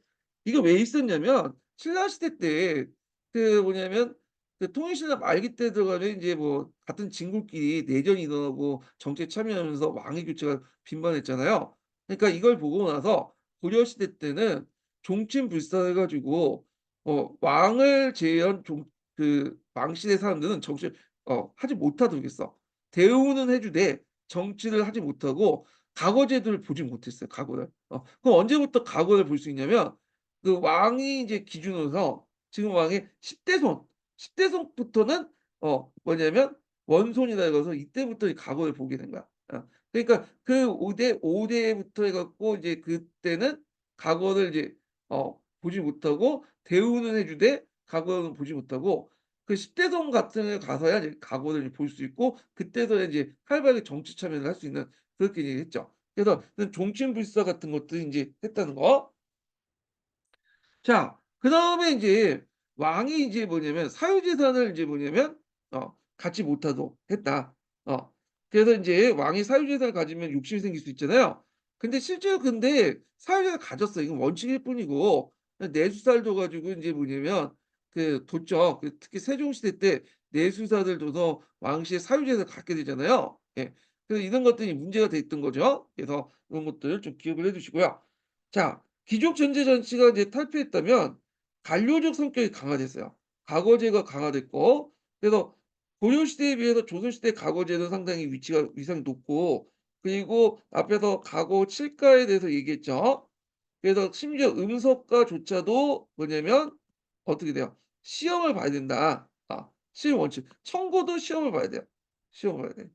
이거 왜 있었냐면 신라시대 때 그 뭐냐면 그 통일신라 말기 때 들어가면 인제 뭐 같은 진국끼리 내전이 일어나고 정치에 참여하면서 왕위 교체가 빈번했잖아요. 그러니까 이걸 보고 나서 고려 시대 때는 종친불사해 가지고 왕을 제외한 왕실의 사람들은 정치를 하지 못하도록 했어. 대우는 해 주되 정치를 하지 못하고 과거 제도를 보지 못했어요, 과거를. 그럼 언제부터 과거를 볼 수 있냐면 그 왕이 이제 기준으로서 지금 왕의 10 대손, 10 대손부터는 뭐냐면 원손이라 해서 이때부터 이 과거를 보게 된 거야. 그러니까 그 5 대부터 해 갖고 이제 그때는 과거를 이제 보지 못하고 대우는 해 주되 과거는 보지 못하고 그 10 대손 같은 데 가서야 이제 과거를 볼 수 있고 그때서야 이제 활발하게 정치 참여를 할 수 있는 그렇게 얘기했죠. 그래서 그 종친불사 같은 것들이 인제 했다는 거. 자 그다음에 인제 왕이 인제 뭐냐면 사유재산을 인제 뭐냐면 갖지 못하도록 했다. 어 그래서 인제 왕이 사유재산을 가지면 욕심이 생길 수 있잖아요. 근데 실제로 근데 사유재산을 가졌어요. 이건 원칙일 뿐이고 내수사를 둬 가지고 인제 뭐냐면 그 뒀죠. 특히 세종시대 때 내수사를 둬서 왕실의 사유재산을 갖게 되잖아요. 예. 그래서 이런 것들이 문제가 됐던 거죠. 그래서 이런 것들 좀 기억을 해 두시고요. 자 귀족 전제 정치가 이제 탈피했다면 관료적 성격이 강화됐어요. 과거제가 강화됐고 그래서 고려 시대에 비해서 조선 시대 과거제는 상당히 위상이 높고 그리고 앞에서 과거 칠가에 대해서 얘기했죠. 그래서 심지어 음서가조차도 뭐냐면 어떻게 돼요? 시험을 봐야 된다. 시험 원칙. 청고도 시험을 봐야 돼요. 시험을 봐야 돼.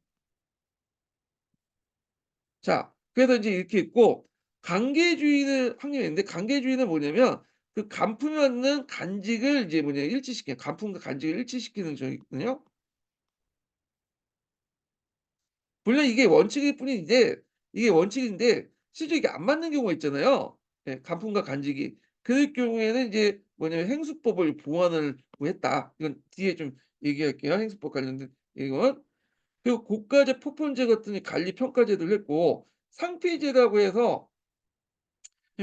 자 그래서 인제 이렇게 있고 관계주의는 확립이 됐는데 관계주의는 뭐냐면 그 간품에 맞는 간직을 이제 일치시키는 간품과 간직을 일치시키는 쪽이거든요. 물론 이게 원칙일 뿐인데 이게 원칙인데 실제 이게 안 맞는 경우가 있잖아요. 예 간품과 간직이. 그럴 경우에는 이제 뭐냐면 행수법을 보완을 뭐 했다. 이건 뒤에 좀 얘기할게요, 행수법 관련된 이건. 그리고 고가제 포폰제 같은 관리 평가제도를 했고 상피제라고 해서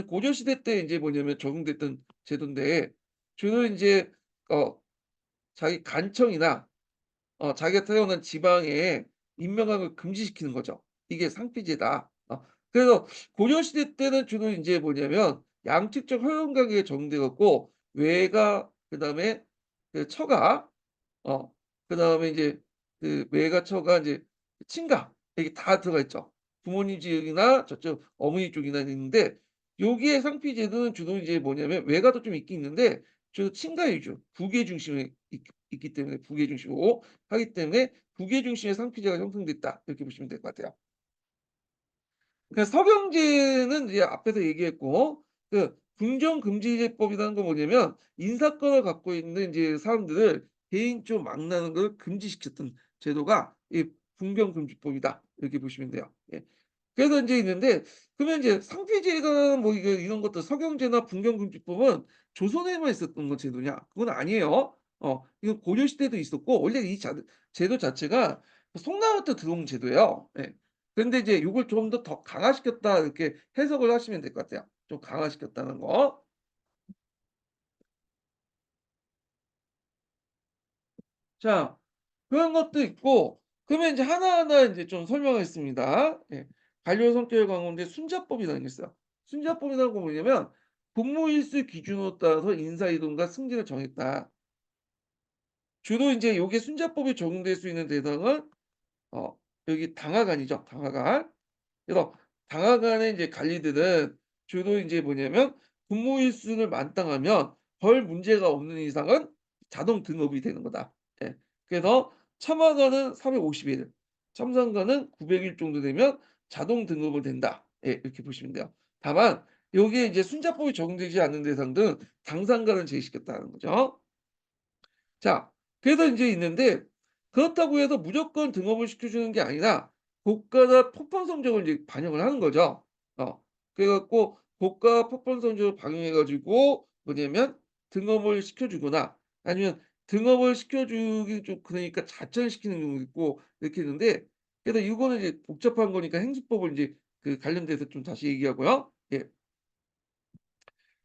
고려 시대 때 인제 뭐냐면 적용됐던 제도인데 주로 인제 어 자기 간청이나 자기가 태어난 지방에 임명하는 걸 금지시키는 거죠. 이게 상피제다. 그래서 고려 시대 때는 주로 인제 뭐냐면 양측적 허용 관계가 적용돼 갖고 외가 그다음에 그 처가 어 그다음에 인제 그 외가, 처가 인제 친가 이게 다 들어가 있죠. 부모님 지역이나 저쪽 어머니 쪽이나 있는데 여기에 상피 제도는 주로 이제 뭐냐면 외가도 좀 있긴 있는데 주로 친가 위주, 부계 중심에 있기 때문에 부계 중심으로 하기 때문에 부계 중심의 상피제가 형성됐다. 이렇게 보시면 될 것 같아요. 그러니까 서경제는 이제 앞에서 얘기했고 궁정금지제법이라는 건 뭐냐면 인사권을 갖고 있는 이제 사람들을 개인적으로 망라하는 걸 금지시켰던 제도가 이 궁정금지법이다. 이렇게 보시면 돼요. 예. 그래서 인제 있는데 그러면 이제 상피제가 뭐 이게 이런 것들 서경제나 분경금지법은 조선에만 있었던 거 제도냐? 그건 아니에요. 이건 고려 시대도 있었고 원래 이 제도 자체가 송나라 때 들어온 제도예요. 예. 근데 이제 요걸 좀 더 강화시켰다 이렇게 해석을 하시면 될 것 같아요. 좀 강화시켰다는 거. 자 그런 것도 있고 그러면 인제 하나하나 인제 좀 설명하겠습니다. 예. 관료 성격의 광호인데 순자법이라는 게 있어요. 순자법이라는 건 뭐냐면 국무일수 기준으로 따라서 인사 이동과 승진을 정했다. 주로 인제 요게 순자법이 적용될 수 있는 대상은 어 여기 당하관이죠, 당하관. 그래서 당하관의 이제 관리들은 주로 인제 뭐냐면 국무일순을 만땅하면 별 문제가 없는 이상은 자동 등업이 되는 거다. 예. 그래서 첨하관은 350 일, 첨상관은 900일 정도 되면 자동 등업은 된다. 예 이렇게 보시면 돼요. 다만 여기에 이제 순자법이 적용되지 않는 대상들은 당상관을 제외시켰다는 거죠. 자 그래서 인제 있는데 그렇다고 해서 무조건 등업을 시켜주는 게 아니라 고가나 포폰 성적을 이제 반영을 하는 거죠. 그래 갖고 고가 포폰 성적을 반영해 가지고 뭐냐면 등업을 시켜주거나 아니면 등업을 시켜주기 좀 그러니까 자천을 시키는 경우도 있고 이렇게 있는데 그래서 이거는 이제 복잡한 거니까 행수법을 인제 그 관련돼서 좀 다시 얘기하고요. 예.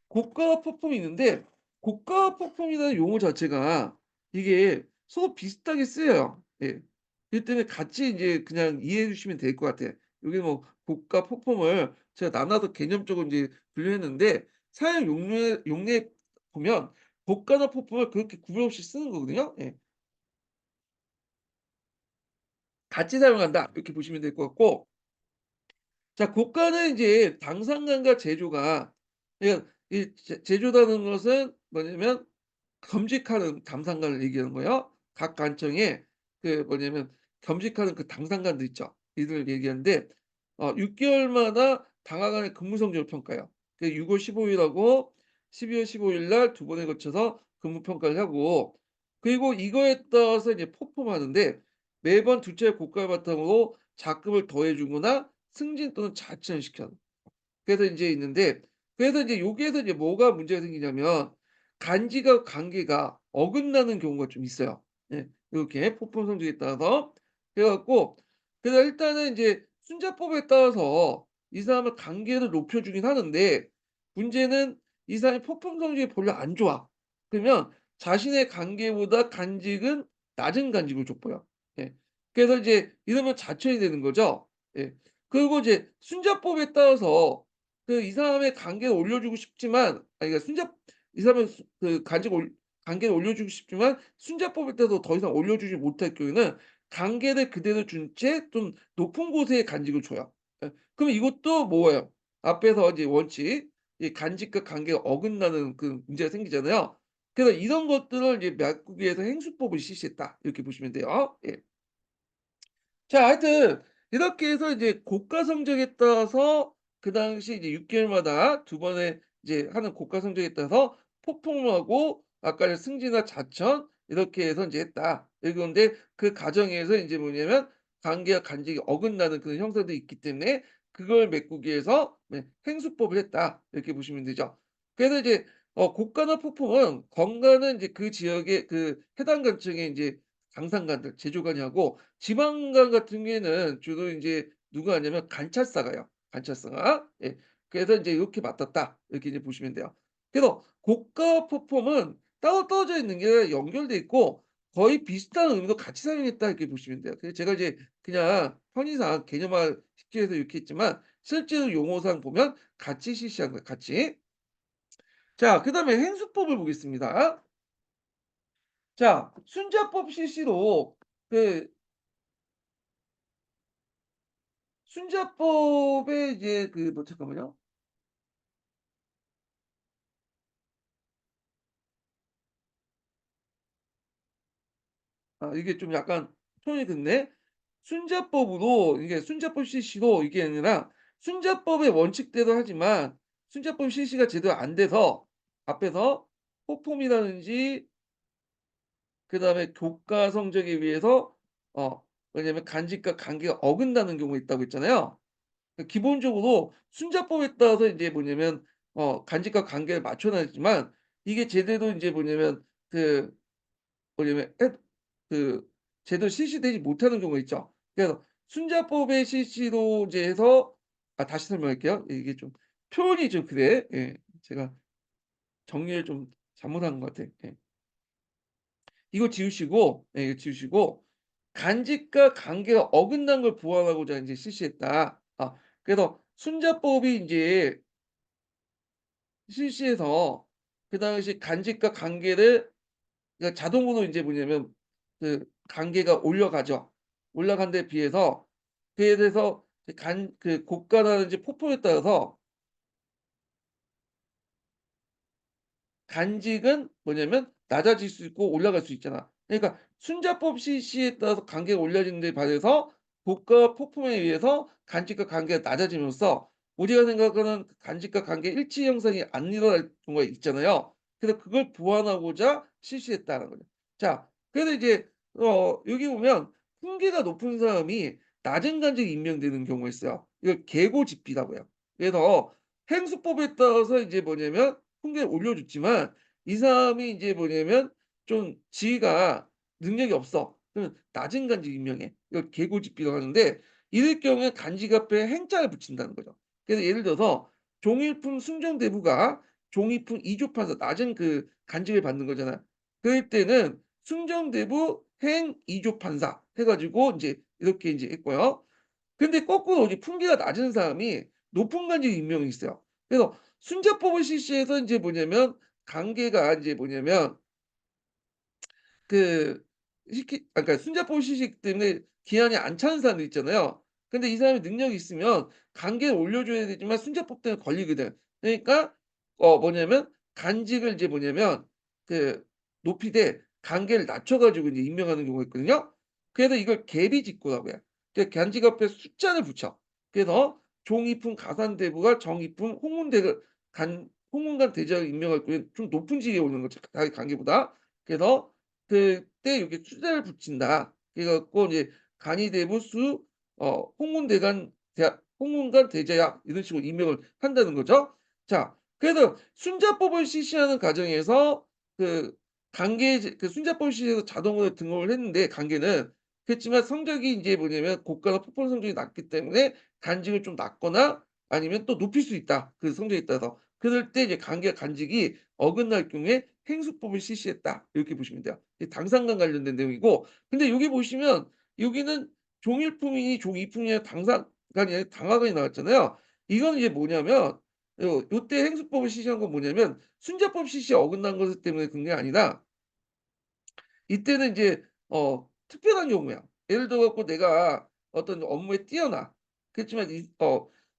고가 폭풍이 있는데 고가 폭풍이라는 용어 자체가 이게 서로 비슷하게 쓰여요. 예. 그렇기 때문에 같이 인제 그냥 이해해 주시면 될 것 같아요. 여기 뭐 고가 폭풍을 제가 나눠서 개념적으로 인제 분류했는데 사용 용례 보면 고가나 포품을 그렇게 구분 없이 쓰는 거거든요. 예. 같이 사용한다 이렇게 보시면 될 것 같고 자 고가는 인제 당상간과 제조가 그러니까 이 제조라는 것은 뭐냐면 겸직하는 담산관을 얘기하는 거예요. 각 관청에 그 뭐냐면 겸직하는 그 담산관들 있죠. 이들을 얘기하는데 6 개월마다 당화관의 근무 성적을 평가해요. 그 6월 15 일하고 12월 15일 날 두 번에 거쳐서 근무 평가를 하고 그리고 이거에 따라서 이제 퍼폼하는데 매번 두 차례 고가를 바탕으로 자급을 더해 주거나 승진 또는 자천을 시켜요. 그래서 인제 있는데 그래서 인제 여기에서 이제 뭐가 문제가 생기냐면 간지가 관계가 어긋나는 경우가 좀 있어요. 예. 요렇게 폭풍 성적에 따라서. 그래 갖고 그래서 일단은 인제 순자법에 따라서 이 사람의 관계를 높여 주긴 하는데 문제는 이 사람이 폭풍 성적이 별로 안 좋아. 그러면 자신의 관계보다 간직은 낮은 간직을 족보여. 예. 그래서 이제 이러면 자천이 되는 거죠. 예. 그리고 이제 순자법에 따라서 그 이 사람의 관계를 올려주고 싶지만 아니 그러니까 순자 이 사람의 그 관계를 올려주고 싶지만 순자법에 따라서 더 이상 올려주지 못할 경우에는 관계를 그대로 둔 채 좀 높은 곳에 간직을 줘요. 예. 그럼 이것도 뭐예요? 앞에서 이제 원칙 이 간직과 관계가 어긋나는 그 문제가 생기잖아요. 그래서 이런 것들을 이제 약국에서 행수법을 실시했다. 이렇게 보시면 돼요. 예. 자 하여튼 이렇게 해서 이제 고가 성적에 따라서 그 당시 이제 6 개월마다 두 번의 이제 하는 고가 성적에 따라서 폭풍하고 아까 승진과 자천 이렇게 해서 인제 했다. 이건데 그 과정에서 인제 뭐냐면 관계와 간직이 어긋나는 그런 형사들이 있기 때문에 그걸 메꾸기 위해서 네 행수법을 했다. 이렇게 보시면 되죠. 그래서 이제 고가나 폭풍은 건가는 인제 그 지역의 그 해당 관청의 인제 당상관들 제조관이 하고 지방관 같은 경우에는 주로 인제 누가 하냐면 관찰사가 해요, 관찰사가. 예. 그래서 인제 이렇게 맡았다. 이렇게 이제 보시면 돼요. 그래서 고가 포폼은 따로 떨어져 있는 게 아니라 연결돼 있고 거의 비슷한 의미로 같이 사용했다 이렇게 보시면 돼요. 그래서 제가 이제 그냥 편의상 개념화 쉽게 해서 이렇게 했지만 실제로 용어상 보면 같이 실시한 거예요, 같이. 자 그다음에 행수법을 보겠습니다. 자 순자법 실시로 그 순자법에 이제 그 뭐 잠깐만요. 아 이게 좀 약간 톤이 듣네. 순자법으로 이게 순자법 실시로 이게 아니라 순자법의 원칙대로 하지만 순자법 실시가 제대로 안 돼서 앞에서 포폼이라든지 그다음에 교과 성적에 의해서 왜냐면 간직과 관계가 어긋나는 경우가 있다고 했잖아요. 기본적으로 순자법에 따라서 인제 뭐냐면 간직과 관계를 맞춰 놨지만 이게 제대로 인제 뭐냐면 그 뭐냐면 그 제대로 실시되지 못하는 경우가 있죠. 그래서 순자법의 실시로 이제 해서 다시 설명할게요. 이게 좀 표현이 좀 그래. 예. 제가 정리를 좀 잘못한 것 같아. 예. 이거 지우시고 예 이거 지우시고 간직과 관계가 어긋난 걸 보완하고자 인제 실시했다. 그래서 순자법이 인제 실시해서 그 당시 간직과 관계를 그러니까 자동으로 인제 뭐냐면 그 관계가 올라가죠. 올라간 데에 비해서 그에 대해서 그 고가라든지 폭포에 따라서 간직은 뭐냐면 낮아질 수 있고 올라갈 수 있잖아. 그러니까 순자법 실시에 따라서 관계가 올려지는 데 반해서 고가와 폭풍에 의해서 간직과 관계가 낮아짐으로써 우리가 생각하는 간직과 관계 일치 형성이 안 일어날 경우가 있잖아요. 그래서 그걸 보완하고자 실시했다는 거죠. 자 그래서 이제 여기 보면 훈계가 높은 사람이 낮은 간직이 임명되는 경우가 있어요. 이걸 계고집비라고 해요. 그래서 행수법에 따라서 이제 뭐냐면 훈계를 올려줬지만 이 사람이 인제 뭐냐면 좀 지위가 능력이 없어. 그러면 낮은 간직 임명해. 이걸 계고집비라고 하는데 이럴 경우에 간직 앞에 행자를 붙인다는 거죠. 그래서 예를 들어서 종일품 승정대부가 종이품 이조판서 낮은 그 간직을 받는 거잖아요. 그럴 때는 승정대부 행 이조판사 해 가지고 인제 이렇게 인제 했고요. 근데 거꾸로 이제 품기가 낮은 사람이 높은 관직 임명이 있어요. 그래서 순자법을 실시해서 인제 뭐냐면 관계가 인제 뭐냐면 그 그러니까 순자법 실시하기 때문에 기한이 안 차는 사람들 있잖아요. 근데 이 사람이 능력이 있으면 관계를 올려줘야 되지만 순자법 때문에 걸리거든. 그러니까 뭐냐면 관직을 이제 뭐냐면 그 높이되 관계를 낮춰 가지고 이제 임명하는 경우가 있거든요. 그래서 이걸 계비직구라고 해요. 그러니까 관직 앞에 숫자를 붙여. 그래서 종이품 가산대부가 정이품 홍문대를 홍문관 대장을 임명할 경우에 좀 높은 직에 오르는 거죠, 자기 관계보다. 그래서 그때 여기 숫자를 붙인다. 그래 갖고 이제 간이대부 수 홍문대간 대학 홍문관 대제약 이런 식으로 임명을 한다는 거죠. 자, 그래서 순자법을 실시하는 과정에서 그 그 순자법을 실시해서 자동으로 등록을 했는데 관계는 그렇지만 성적이 인제 뭐냐면 고가나 폭발 성적이 낮기 때문에 간직을 좀 낮거나 아니면 또 높일 수 있다, 그 성적에 따라서. 그럴 때 이제 관계 간직이 어긋날 경우에 행수법을 실시했다, 이렇게 보시면 돼요. 이 당상관 관련된 내용이고, 근데 여기 보시면 여기는 종일품이니 종이품이냐 당상관이 아니라 당화관이 나왔잖아요. 이거는 이제 뭐냐면 요때 행수법을 실시한 건 뭐냐면 순자법 실시에 어긋난 것 때문에 그런 게 아니라 이때는 인제 특별한 경우야. 예를 들어 갖고 내가 어떤 업무에 뛰어나. 그렇지만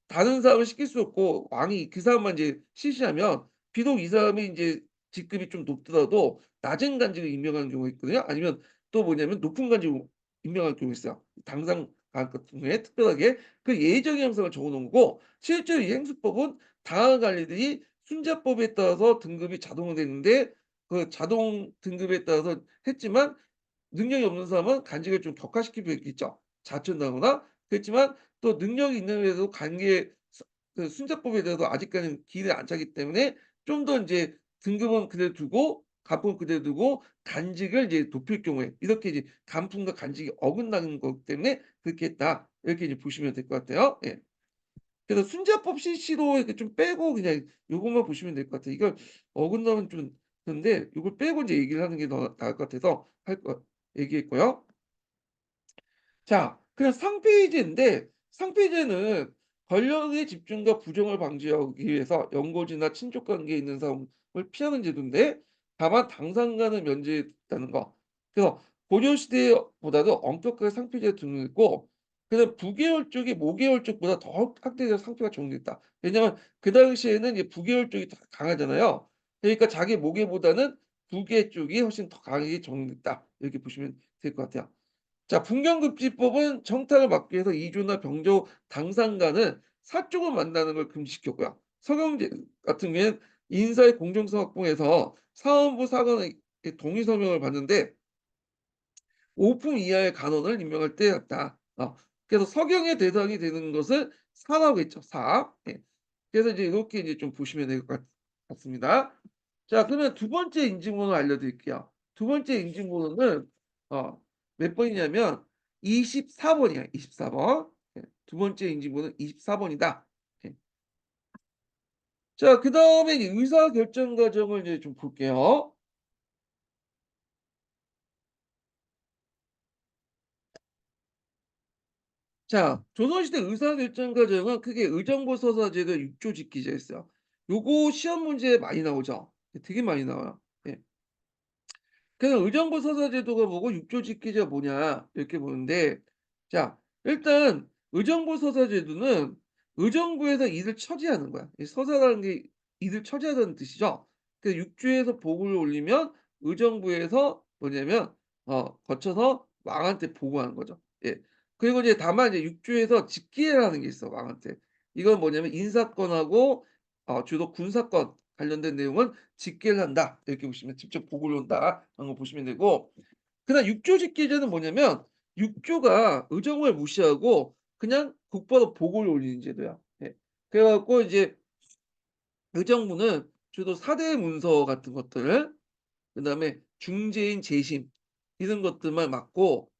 다른 사람을 시킬 수 없고 왕이 그 사람만 이제 실시하면 비록 이 사람이 인제 직급이 좀 높더라도 낮은 관직을 임명하는 경우가 있거든요. 아니면 또 뭐냐면 높은 관직을 임명할 경우가 있어요. 당상 같은 경우에 특별하게 그 예의적인 형상을 적어 놓은 거고, 실제로 이 행수법은 당하 관리들이 순자법에 따라서 등급이 자동으로 되는데 그 자동 등급에 따라서 했지만 능력이 없는 사람은 간직을 좀 격화시킬 수 있겠죠. 자천당하거나. 그렇지만 또 능력이 있는 애도 관계 그 순자법에 대해서 아직까지는 기일이 안 차기 때문에 좀 더 인제 등급은 그대로 두고 가품은 그대로 두고 간직을 이제 높일 경우에 이렇게 이제 간품과 간직이 어긋나는 거기 때문에 그렇게 했다, 이렇게 이제 보시면 될 것 같아요. 예. 그래서 순자법 실시로 이렇게 좀 빼고 그냥 요것만 보시면 될 것 같아요. 이걸 어긋나면 좀 그런데 요걸 빼고 이제 얘기를 하는 게 더 나을 것 같아서 얘기했고요. 자, 그냥 상pe이지인데 상pe이지는 권력의 집중과 부정을 방지하기 위해서 연고지나 친족 관계에 있는 사람을 피하는 제도인데 다만 당상간은 면제했다는 거. 그래서 고려 시대보다도 엄격하게 상pe이지가 등록했고, 그다음 부계열 쪽이 모계열 쪽보다 더 확대돼서 상표가 적용됐다. 왜냐하면 그 당시에는 이제 부계열 쪽이 더 강하잖아요. 그러니까 자기 모계보다는 부계 쪽이 훨씬 더 강하게 적용됐다, 이렇게 보시면 될 것 같아요. 자, 분경급지법은 청탁을 막기 위해서 이주나 병조 당상간은 사적으로 만나는 걸 금지시켰고요. 서경제 같은 경우에는 인사의 공정성 확보해서 사원부 사관의 동의 서명을 받는데 5품 이하의 간원을 임명할 때 같다. 그래서 서경의 대상이 되는 것을 사라고 했죠. 사. 예. 그래서 이제 이렇게 이제 좀 보시면 될 것 같습니다. 자, 그러면 두 번째 인증번호 알려드릴게요. 두 번째 인증번호는 어 몇 번이냐면 24 번이야, 24 번. 예. 두 번째 인증번호는 24 번이다. 예. 자, 그다음에 이제 의사결정 과정을 이제 좀 볼게요. 자, 조선시대 의사결정 과정은 크게 의정부 서사제도 6조 집기제였어요. 요거 시험 문제에 많이 나오죠. 되게 많이 나와요. 예. 그래서 의정부 서사제도가 뭐고 육조 직기제가 뭐냐 이렇게 보는데, 자, 일단 의정부 서사제도는 의정부에서 일을 처리하는 거야. 이 서사라는 게 일을 처리하다는 뜻이죠. 그 육주에서 보고를 올리면 의정부에서 뭐냐면 거쳐서 왕한테 보고하는 거죠. 예. 그리고 이제 다만 이제 육주에서 직기회라는 게 있어, 왕한테. 이건 뭐냐면 인사권하고 주로 군사권 관련된 내용은 직계를 한다, 이렇게 보시면 직접 보고를 온다 하는 거 보시면 되고, 그다음 육조 직계제는 뭐냐면 육조가 의정부를 무시하고 그냥 곧바로 보고를 올리는 제도야. 예. 그래 갖고 이제 의정부는 주로 사대 문서 같은 것들, 그다음에 중재인 재심 이런 것들만 맡고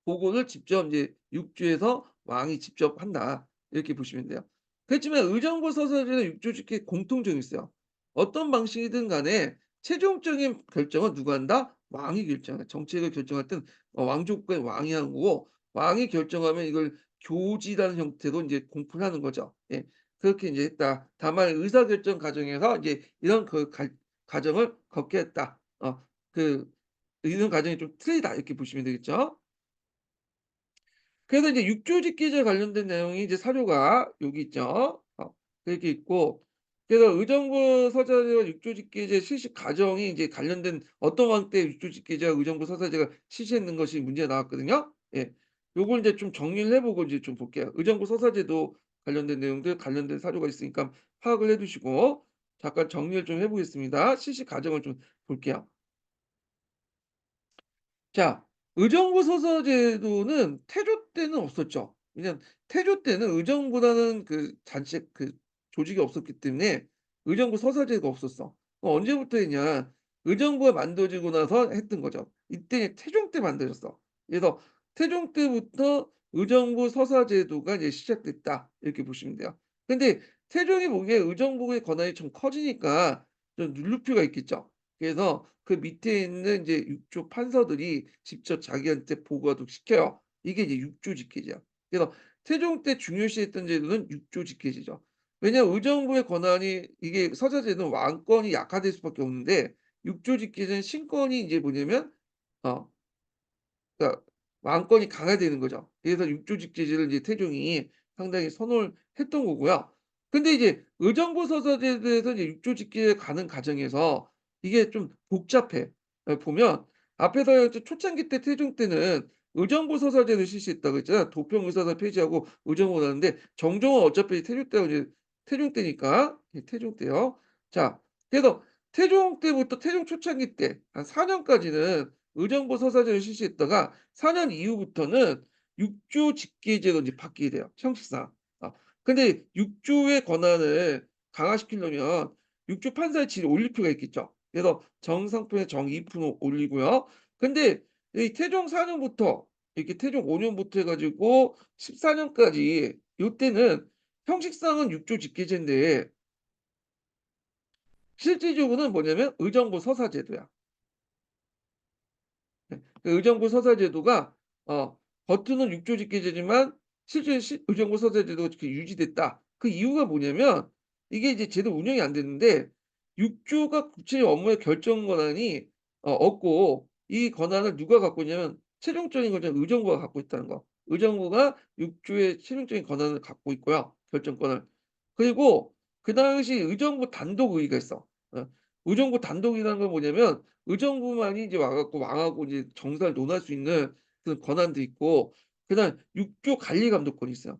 보고를 직접 인제 육주에서 왕이 직접 한다, 이렇게 보시면 돼요. 그렇지만 의정부 서사제나 육조 직계 공통점이 있어요. 어떤 방식이든 간에 최종적인 결정은 누가 한다? 왕이 결정한다. 정책을 결정할 땐 왕족과 왕이 하는 거고, 왕이 결정하면 이걸 교지라는 형태로 인제 공표를 하는 거죠. 예. 그렇게 인제 했다. 다만 의사결정 과정에서 이제 이런 과정을 겪게 했다. 그 이런 과정이 좀 틀리다 이렇게 보시면 되겠죠. 그래서 이제 육조직계제 관련된 내용이 이제 사료가 여기 있죠. 그렇게 있고 그래서 의정부 서사제와 육조직계제 실시 과정이 이제 관련된 어떤 왕때 육조직계제와 의정부 서사제가 실시했는 것이 문제가 나왔거든요. 예. 요걸 이제 좀 정리를 해 보고 이제 좀 볼게요. 의정부 서사제도 관련된 내용들 관련된 사료가 있으니까 파악을 해 두시고 잠깐 정리를 좀 해 보겠습니다. 실시 과정을 좀 볼게요. 자, 의정부 소서제도는 태조 때는 없었죠. 왜냐면 태조 때는 의정보다는 그 단체 그 조직이 없었기 때문에 의정부 서사제가 없었어. 언제부터 했냐? 의정부가 만들어지고 나서 했던 거죠. 이때 태종 때 만들어졌어. 그래서 태종 때부터 의정부 서사제도가 이제 시작됐다. 이렇게 보시면 돼요. 근데 태종이 보기에 의정부의 권한이 좀 커지니까 좀 누를 필요가 있겠죠. 그래서 그 밑에 있는 이제 육조 판서들이 직접 자기한테 보고하도록 시켜요. 이게 이제 육조 직계제야. 그래서 태종 때 중요시했던 제도는 육조 직계제죠. 왜냐하면 의정부의 권한이 이게 서사제도는 왕권이 약화될 수밖에 없는데 육조 직계제는 신권이 이제 뭐냐면 어 그러니까 왕권이 강화되는 거죠. 그래서 육조직제제를 이제 태종이 상당히 선호를 했던 거고요. 근데 이제 의정부 서사제에 대해서 이제 육조직계에 가는 과정에서 이게 좀 복잡해. 보면 앞에서 이제 초창기 때 태종 때는 의정부 서사제를 실시했다고 했잖아요. 도평 의사사 폐지하고 의정부 나는데 정종은 어차피 태종 때가 이제 태종 때니까 태종 때요. 자, 그래서 태종 때부터 태종 초창기 때 한 4 년까지는 의정부 서사제를 실시했다가 4년 이후부터는 육조 직계제로 이제 바뀌게 돼요, 형식상. 근데 육조의 권한을 강화시키려면 육조 판사의 질을 올릴 필요가 있겠죠. 그래서 정상품의 정 2% 올리고요. 근데 이 태종 4 년부터 이렇게 태종 5 년부터 해 가지고 14 년까지 요때는 형식상은 육조 직계제인데 실질적으로는 뭐냐면 의정부 서사제도야. 네. 그 의정부 서사제도가 겉으로는 육조직계제지만 실제 의정부 서사제도가 이렇게 유지됐다. 그 이유가 뭐냐면 이게 이제 제대로 운영이 안 됐는데 육조가 구체적 업무의 결정 권한이 없고 이 권한을 누가 갖고 있냐면 최종적인 건 의정부가 갖고 있다는 거. 의정부가 육조의 최종적인 권한을 갖고 있고요, 결정권을. 그리고 그 당시 의정부 단독의의가 있어. 의정부 단독이라는 건 뭐냐면 의정부만이 이제 와 갖고 왕하고 이제 정사를 논할 수 있는 그런 권한도 있고 그다음에 육조 관리 감독권이 있어요.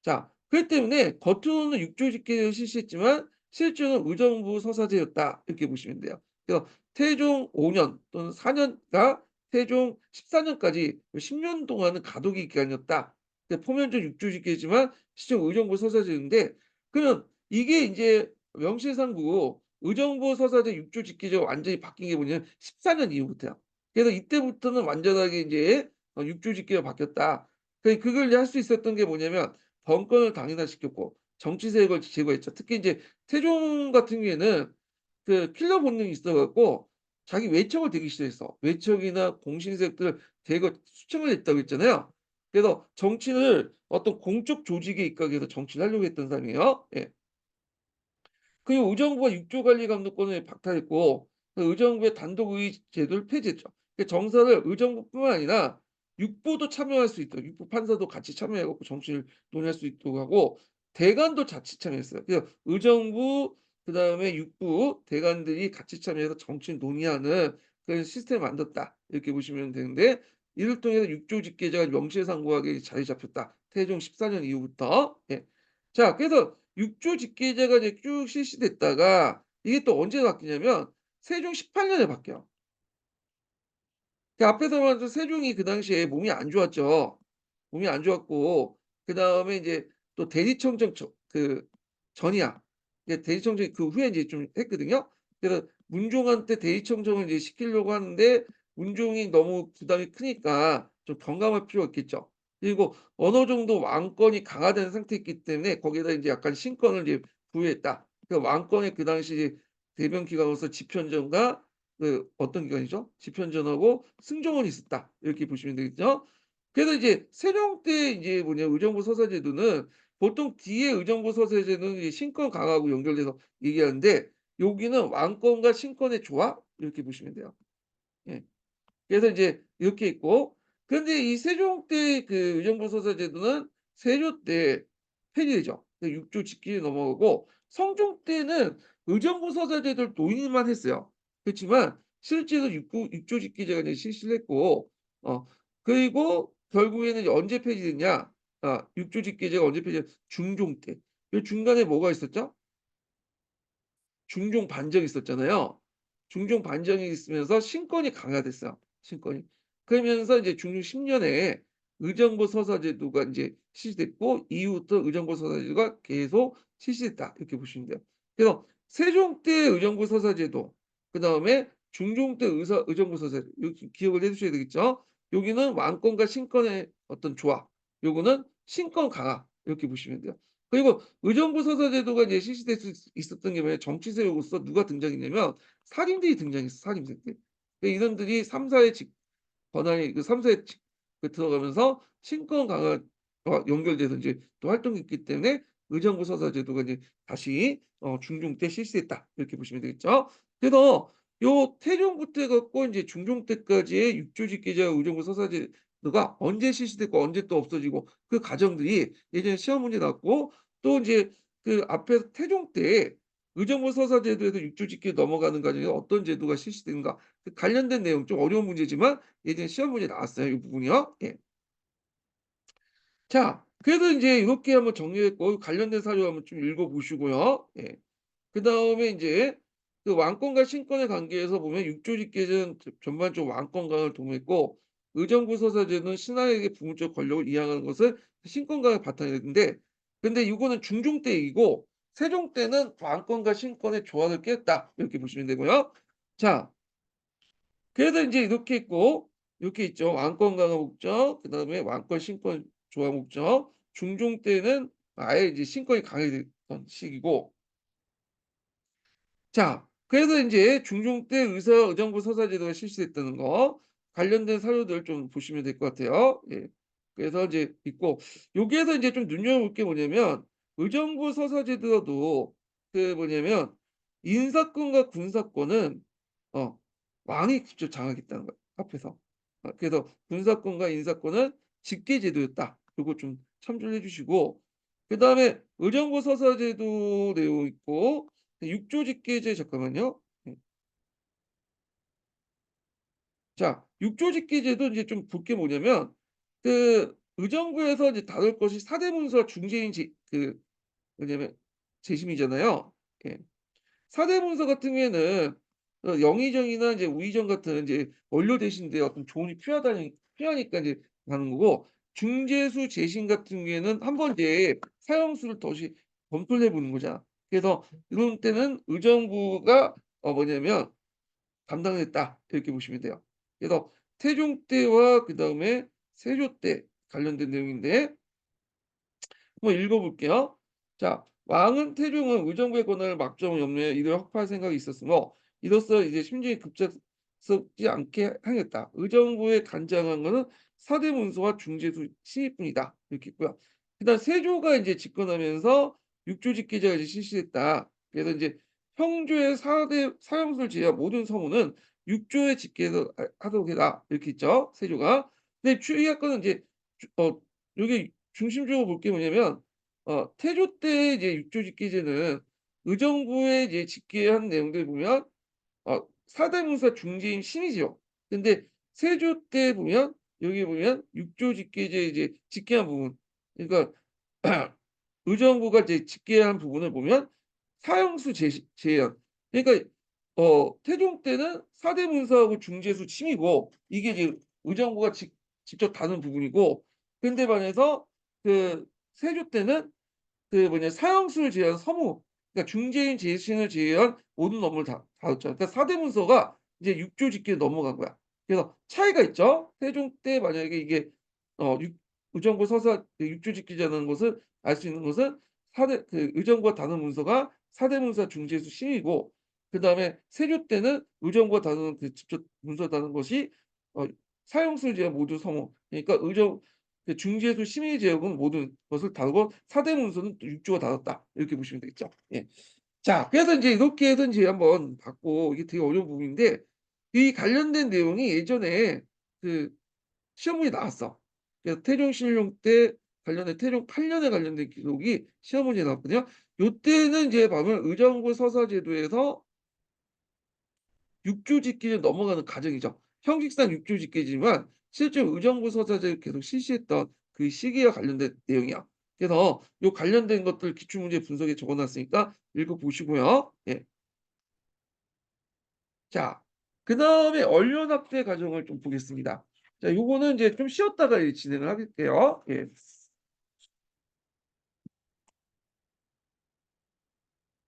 자, 그렇기 때문에 겉으로는 육조 직계를 실시했지만 실제로는 의정부 서사제였다 이렇게 보시면 돼요. 그래서 태종 5년 또는 4 년가 태종 14 년까지 10년 동안은 가독의 기간이었다. 근데 표면적 육조 직계지만 실제 의정부 서사제인데 그러면 이게 인제 명실상부 의정부 서사제 육조 직계제가 완전히 바뀐 게 뭐냐면 14년 이후부터야. 그래서 이때부터는 완전하게 인제 육조 직계가 바뀌었다. 그걸 이제 할 수 있었던 게 뭐냐면 범권을 당연화시켰고 정치 세력을 제거했죠. 특히 인제 태종 같은 경우에는 그 킬러 본능이 있어 갖고 자기 외척을 되게 싫어했어. 외척이나 공신 세력들을 대거 수청을 했다고 했잖아요. 그래서 정치를 어떤 공적 조직에 입각해서 정치를 하려고 했던 사람이에요. 예. 그리고 의정부가 육조 관리 감독권을 박탈했고 그 의정부의 단독의 제도를 폐지했죠. 그 정사를 의정부뿐만 아니라 육부도 참여할 수 있도록 육부 판사도 같이 참여해 갖고 정치를 논의할 수 있도록 하고 대관도 자치 참여했어요. 그래서 의정부 그다음에 육부 대관들이 같이 참여해서 정치를 논의하는 그런 시스템을 만들었다. 이렇게 보시면 되는데 이를 통해서 육조 직계제가 명실상부하게 자리 잡혔다. 태종 14년 이후부터. 예. 자, 그래서 육조 직계제가 이제 쭉 실시됐다가 이게 또 언제 바뀌냐면 세종 18 년에 바뀌어요. 그 앞에서 말한 세종이 그 당시에 몸이 안 좋았죠. 몸이 안 좋았고 그다음에 인제 또 대리청정 전이야. 이게 대리청정이 그 후에 인제 좀 했거든요. 그래서 문종한테 대리청정을 이제 시키려고 하는데 문종이 너무 부담이 크니까 좀 경감할 필요가 있겠죠. 그리고 어느 정도 왕권이 강화된 상태였기 때문에 거기에다 인제 약간 신권을 이제 부여했다. 그 왕권의 그 당시 대변 기관으로서 집현전과 그 어떤 기관이죠? 집현전하고 승정원이 있었다. 이렇게 보시면 되겠죠. 그래서 이제 세종 때 이제 뭐냐 의정부 서사제도는 보통 뒤에 의정부 서사제도는 이 신권 강화하고 연결돼서 얘기하는데 여기는 왕권과 신권의 조합 이렇게 보시면 돼요. 예. 그래서 이제 이렇게 있고 근데 이 세종 때 그 의정부 서사제도는 세조 때 폐지되죠. 그 6조 직기에 넘어가고 성종 때는 의정부 서사제도를 도입만 했어요. 그렇지만 실제로 6조 직기제가 이제 실시를 했고 그리고 결국에는 이제 언제 폐지됐냐? 6조 직기제가 언제 중종 때. 그 중간에 뭐가 있었죠? 중종 반정이 있었잖아요. 중종 반정이 있으면서 신권이 강화됐어요, 신권이. 그러면서 이제 중종 10 년에 의정부 서사제도가 인제 실시됐고 이후부터 의정부 서사제도가 계속 실시됐다 이렇게 보시면 돼요. 그래서 세종 때 의정부 서사제도 그다음에 중종 때 의정부 서사제도 요거 기억을 해 두셔야 되겠죠. 여기는 왕권과 신권의 어떤 조합, 요거는 신권 강화 이렇게 보시면 돼요. 그리고 의정부 서사제도가 이제 실시될 수 있었던 게 뭐냐면 정치 세력으로서 누가 등장했냐면 살인들이 등장했어, 살인세들. 그 이놈들이 3 사의 권한이 그 3 사의 들어가면서 신권 강화와 연결돼서 인제 또 활동했기 때문에 의정부 서사제도가 이제 다시 중종 때 실시됐다 이렇게 보시면 되겠죠. 그래서 요 태종부 때 갖고 인제 중종 때까지의 육조직계제와 의정부 서사제도가 언제 실시됐고 언제 또 없어지고 그 과정들이 예전에 시험 문제 나왔고 또 인제 그 앞에서 태종 때 의정부 서사제도에서 육조직계 넘어가는 과정에 어떤 제도가 실시되는가 그 관련된 내용 좀 어려운 문제지만 예전에 시험 문제 나왔어요, 이 부분이요. 예. 자 그래서 인제 이렇게 한번 정리했고 관련된 사료 한번 좀 읽어 보시고요. 예. 그다음에 인제 그 왕권과 신권의 관계에서 보면 육조직계제는 전반적으로 왕권 강화를 도모했고 의정부 서사제는 신하에게 부분적 권력을 이양하는 것을 신권 강화의 바탕이 됐는데 근데 이거는 중종 때 얘기고 세종 때는 왕권과 신권의 조화를 깼다 이렇게 보시면 되고요. 자 그래서 인제 이렇게 있고 이렇게 있죠. 왕권 강화 목적 그다음에 왕권 신권 조화 목적 중종 때는 아예 이제 신권이 강해졌던 시기고 자 그래서 인제 중종 때 의정부 서사제도가 실시됐다는 거 관련된 사료들 좀 보시면 될 것 같아요. 예. 그래서 이제 있고 여기에서 인제 좀 눈여겨볼 게 뭐냐면 의정부 서사제도도 그 뭐냐면 인사권과 군사권은 어 왕이 직접 장악했다는 거예요, 앞에서. 그래서 군사권과 인사권은 직계제도였다. 요거 좀 참조를 해 주시고 그다음에 의정부 서사제도 내용 있고 육조직계제 잠깐만요. 육조직계제도 이제 좀 볼 게 뭐냐면 그 의정부에서 이제 다룰 것이 사대문서 중재인 뭐냐면 재심이잖아요. 예. 사대문서 같은 경우에는 영의정이나 이제 우의정 같은 이제 원료 대신데 어떤 조언이 필요하니까 이제 가는 거고 중재수 재심 같은 경우에는 한 번 이제 사형수를 다시 검토를 해 보는 거잖아. 그래서 이런 때는 의정부가 뭐냐면 담당을 했다 이렇게 보시면 돼요. 그래서 태종 때와 그다음에 세조 때 관련된 내용인데 한번 읽어 볼게요. 자 왕은 태종은 의정부의 권한을 막정 염려해 이를 확보할 생각이 있었으므로 이로써 이제 심중이 급작스럽지 않게 하였다. 의정부에 간장한 것은 사대문서와 중재수 신입뿐이다. 이렇게 있고요. 그다음 세조가 이제 집권하면서 육조직계제가 이제 실시됐다. 그래서 이제 형조의 사대 사형수를 제외한 모든 서무는 육조에 집계해서 하도록 해라. 이렇게 있죠, 세조가. 근데 주의할 거는 이제 요게 중심적으로 볼 게 뭐냐면 태조 때 이제 육조직계제는 의정부에 이제 집계한 내용들 보면 사대문서 중재인 신이죠. 근데 세조 때 보면 여기 보면 육조직계제 이제 집계한 부분 그러니까 의정부가 이제 집계한 부분을 보면 사형수 제한 그러니까 태종 때는 사대문서하고 중재수 침이고 이게 이제 의정부가 직접 다룬 부분이고 근데 반해서 그 세조 때는 그 뭐냐 사형수를 제외한 서무 그러니까 중재인 재신을 제외한 모든 업무를 다 다뤘죠. 그러니까 사대문서가 이제 육조직계로 넘어간 거야. 그래서 차이가 있죠. 세종 때 만약에 이게 육 의정부 서사 그 육조직계라는 것을 알 수 있는 것은 사대 그 의정부가 다룬 문서가 사대문서 중재수 심의고 그다음에 세조 때는 의정부가 다루는 그 직접 문서 다루는 것이 어 사형수를 제외한 모두 서무 그러니까 그 중지에서 심의 제역은 모든 것을 다루고 사대 문서는 또 6 주가 다뤘다. 이렇게 보시면 되겠죠. 예. 자 그래서 인제 이렇게 해서 인제 한번 봤고 이게 되게 어려운 부분인데 이 관련된 내용이 예전에 그 시험 문제 나왔어. 그래서 태종실록 때 관련된 태종 8 년에 관련된 기록이 시험 문제에 나왔거든요. 요때는 이제 보면 의정부 서사제도에서 육조 집기를 넘어가는 과정이죠. 형식상 육조 집기지만 실제로 의정부 서사제를 계속 실시했던 그 시기와 관련된 내용이야. 그래서 요 관련된 것들 기출문제 분석에 적어 놨으니까 읽어 보시고요. 예. 자 그다음에 언론학대 과정을 좀 보겠습니다. 자 요거는 이제 좀 쉬었다가 진행을 할게요. 예.